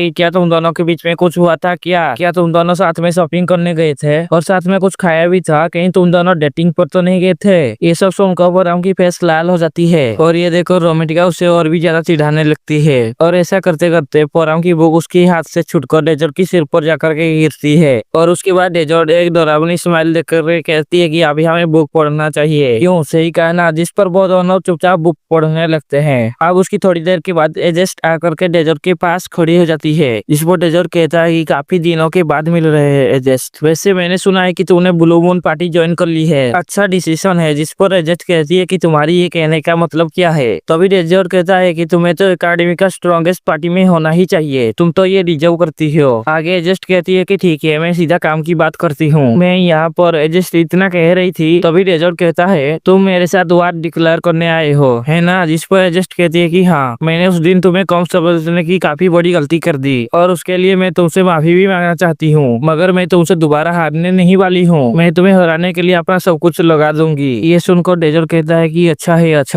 कि क्या तुम दोनों के बीच में कुछ हुआ था क्या तुम दोनों साथ में शॉपिंग करने गए थे और साथ में कुछ खाया भी था, कहीं तुम दोनों डेटिंग पर तो नहीं गए थे। ये सब सुनकर पोराम की फेस लाल हो जाती है और ये देखकर रोमांटिका उसे और भी ज्यादा चिढ़ाने लगती है और ऐसा करते करते पोराम की बुक उसके हाथ से छुटकर डेजर्ट की सिर पर जाकर के गिरती है और उसके बाद डेजर्ट एक डरावनी स्माइल देकर के कहती है कि अभी हमें बुक पढ़ना चाहिए। क्यों, सही कहा ना। जिस पर वो दोनों चुपचाप बुक पढ़ने लगते हैं। अब उसकी थोड़ी देर के बाद एजेस्ट आकर के डेजर्ट के पास खड़ी हो जाती है, जिस पर डेजर्ट कहता है कि काफी दिनों के बाद मिल रहे हैं एजेस्ट, वैसे मैंने सुना है कि तूने ब्लू मून पार्टी ज्वाइन कर ली है, अच्छा डिसीजन है। जिस पर एजेस्ट कहती है कि तुम्हारी ये कहने का मतलब क्या है। तभी डेजर्ट कहता है कि तुम्हें तो एकेडमी का स्ट्रॉन्गेस्ट पार्टी में होना ही चाहिए, तुम तो ये डिजर्व करती हो। आगे एजेस्ट कहती है कि ठीक है, मैं सीधा काम की बात करती हूँ, मैं यहाँ पर एजेस्ट इतना कह रही थी। तभी डेजर्ट कहता है तुम मेरे साथ वार डिक्लेयर करने आए हो, है ना। जिस पर एजेस्ट कहती है कि हाँ, मैंने उस दिन तुम्हें कम समझने की काफी बड़ी गलती कर दी और उसके लिए मैं तुमसे माफी भी मांगना चाहती हूँ, मगर मैं तुमसे दोबारा हारने नहीं वाली हूँ, मैं तुम्हें हराने के लिए अपना सब कुछ लगा दूंगी। ये सुनकर डेजर्ट कहता है कि अच्छा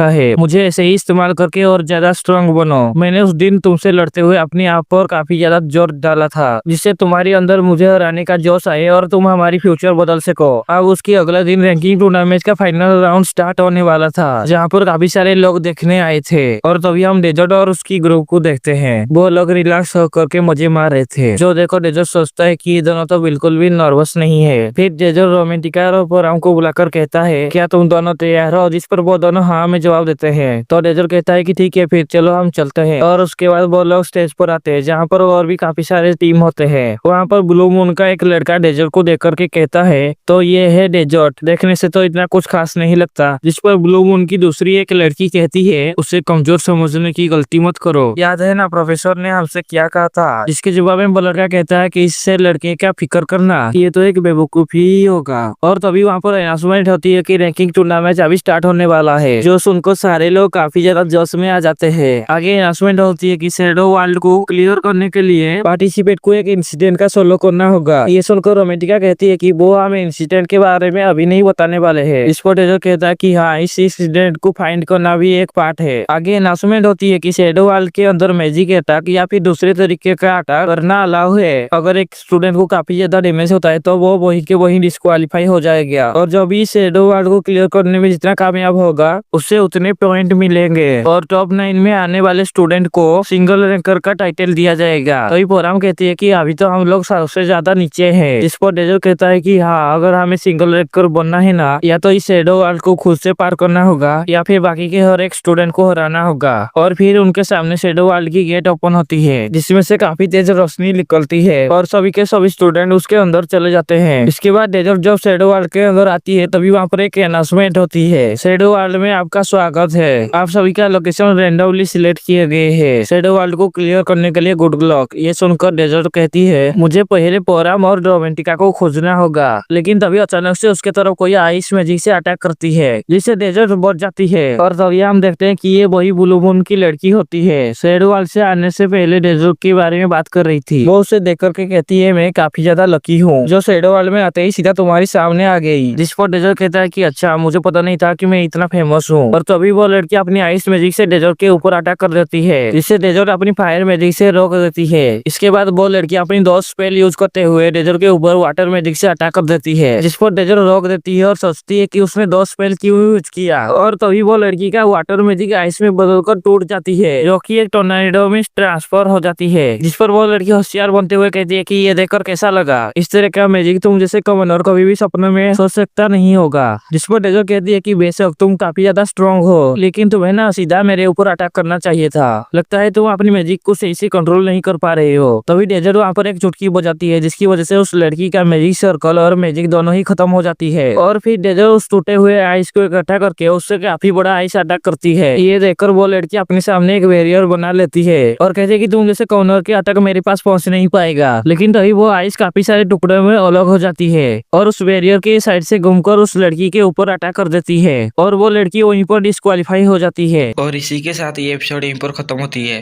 है, मुझे ऐसे ही इस्तेमाल करके और ज्यादा स्ट्रांग बनो। मैंने उस दिन तुमसे लड़ते हुए अपने आप पर काफी ज्यादा जोर डाला था, जिससे तुम्हारे अंदर मुझे हराने का जोश आए और तुम हमारी फ्यूचर बदल सको। अब उसकी अगला दिन रैंकिंग टूर्नामेंट का फाइनल राउंड स्टार्ट होने वाला था, जहाँ पर काफी सारे लोग देखने आए थे और तभी हम डेजर्ट और उसकी ग्रुप को देखते हैं। वो लोग रिलैक्स होकर के मजे मार रहे थे, जो देखो डेजर्ट सोचता है कि ये दोनों तो बिल्कुल भी नर्वस नहीं है। फिर डेजर्ट रोमांटिका और पोराम को बुलाकर कहता है क्या तुम दोनों तैयार हो, जिस पर वो दोनों हाँ में जवाब देते हैं। तो डेजर्ट कहता है कि ठीक है, फिर चलो हम चलते हैं। और उसके बाद वो लोग स्टेज पर आते हैं, जहाँ पर और भी काफी सारे टीम होते हैं। वहाँ पर ब्लू मून का एक लड़का डेजर्ट को देख करके कहता है तो ये है डेजर्ट, देखने से तो इतना कुछ खास नहीं लगता। जिस पर ब्लू मून की दूसरी एक लड़की कहती है उसे कमजोर समझने की गलती मत करो, याद है ना प्रोफेसर ने हमसे क्या कहा था। जिसके जवाब में वो लड़का कहता है कि इससे लड़के क्या फिक्र करना, ये तो एक बेवकूफी ही होगा। और तभी वहाँ पर अनाउंसमेंट होती है कि रैंकिंग टूर्नामेंट अभी स्टार्ट होने वाला है, जो सुनकर सारे लोग काफी ज्यादा जोश में आ जाते हैं। आगे अनाउंसमेंट होती है कि शैडो वर्ल्ड को क्लियर करने के लिए पार्टिसिपेट को एक इंसिडेंट का सोलो करना होगा। ये सुनकर रोमांटिका कहती है कि वो हमें इंसिडेंट के बारे में अभी नहीं बताने वाले हैं। इस पर डेजर्ट कहता है कि हाँ, इस इंसिडेंट को फाइंड करना भी एक पार्ट है। आगे अनाउंसमेंट होती है कि शैडो वर्ल्ड के अंदर मैजिक अटैक या फिर दूसरे तरीके का अटैक करना अलाउ है। अगर एक स्टूडेंट को काफी ज्यादा डैमेज होता है तो वो वही के वही डिस्क्वालीफाई हो जाएगा, और जो भी शैडो वर्ल्ड को क्लियर करने में जितना कामयाब होगा उससे उतने पॉइंट मिलेंगे और टॉप 9 में आने वाले स्टूडेंट को सिंगल रैंकर का टाइटल दिया जाएगा। तो पोराम कहती है कि अभी तो हम लोग सबसे ज्यादा नीचे हैं। जिस पर डेजर्ट कहता है कि हाँ, अगर हमें सिंगल रैंकर बनना है ना, या तो इस शैडो वर्ल्ड को खुद से पार करना होगा या फिर बाकी के हर एक स्टूडेंट को हराना होगा। और फिर उनके सामने शैडो वर्ल्ड की गेट ओपन होती है, जिसमें से काफी तेज रोशनी निकलती है और सभी के सभी स्टूडेंट उसके अंदर चले जाते हैं। इसके बाद डेजर्ट जब शैडो वर्ल्ड के अंदर आती है तभी वहाँ पर एक अनाउंसमेंट होती है, शैडो वर्ल्ड में आपका स्वागत है, आप सभी का लोकेशन रैंडमली सिलेक्ट किए गए हैं, शैडो वर्ल्ड को क्लियर करने के लिए गुड लक। ये सुनकर डेजर्ट कहती है मुझे पहले पोराम और रोमांटिका को खोजना होगा, लेकिन तभी अचानक से उसके तरफ कोई आइस मैजिक से अटैक करती है, जिससे डेजर्ट बढ़ जाती है। और तभी हम देखते हैं कि ये वही ब्लू मून की लड़की होती है। शैडो वर्ल्ड से आने से पहले डेजर्ट के बारे में बात कर रही थी। वो उसे देख करके कहती है मैं काफी ज्यादा लकी हूँ, जो शैडो वर्ल्ड में आते ही सीधा तुम्हारे सामने आ गई। जिस पर डेजर्ट कहता है कि अच्छा, मुझे पता नहीं था कि मैं इतना फेमस हूँ। और तभी वो लड़की अपनी आइस मैजिक से डेजर्ट के ऊपर अटैक कर देती है, जिससे डेजर्ट अपनी फायर मैजिक से रोक देती है। इसके बाद वो लड़की अपनी 2 स्पेल यूज करते हुए डेजर्ट के ऊपर वाटर मैजिक से अटैक कर देती है, जिस पर डेजर्ट रोक देती है और सोचती है कि उसने 2 स्पेल क्यों यूज किया। और तभी वो लड़की का वाटर मैजिक आइस में बदलकर टूट जाती है, जो कि एक टोर्नाडो में ट्रांसफर हो जाती है। जिस पर वो लड़की होशियार बनते हुए कहती है कि ये देखकर कैसा लगा, इस तरह का मैजिक तुम जैसे कमनर कभी भी सपने में सोच सकता नहीं होगा। जिस पर डेजर्ट कहती है कि बेशक तुम काफी ज्यादा स्ट्रॉन्ग हो, लेकिन तुम्हें ना सीधा मेरे ऊपर अटैक करना चाहिए था, लगता है तुम अपनी मैजिक को सही से कंट्रोल नहीं कर पा रहे हो। तभी डेजर्ट वहाँ पर एक चुटकी बजाती है, जिसकी वजह से उस लड़की का मैजिक सर्कल और मैजिक दोनों ही खत्म हो जाती है। और फिर डेजर्ट उस टूटे हुए आइस को इकट्ठा करके उससे काफी बड़ा आइस अटैक करती है। ये देखकर वो लड़की अपने सामने एक बैरियर बना लेती है और कहती है कि तुम जैसे कॉर्नर के अटैक मेरे पास पहुंच नहीं पाएगा। लेकिन तभी वो आइस काफी सारे टुकड़े में अलग हो जाती है और उस बैरियर के साइड से घूमकर उस लड़की के ऊपर अटैक कर देती है और वो लड़की वहीं पर डिस्क्वालीफाई हो जाती है। और इसी के साथ ये एपिसोड यहीं पर खत्म होती है।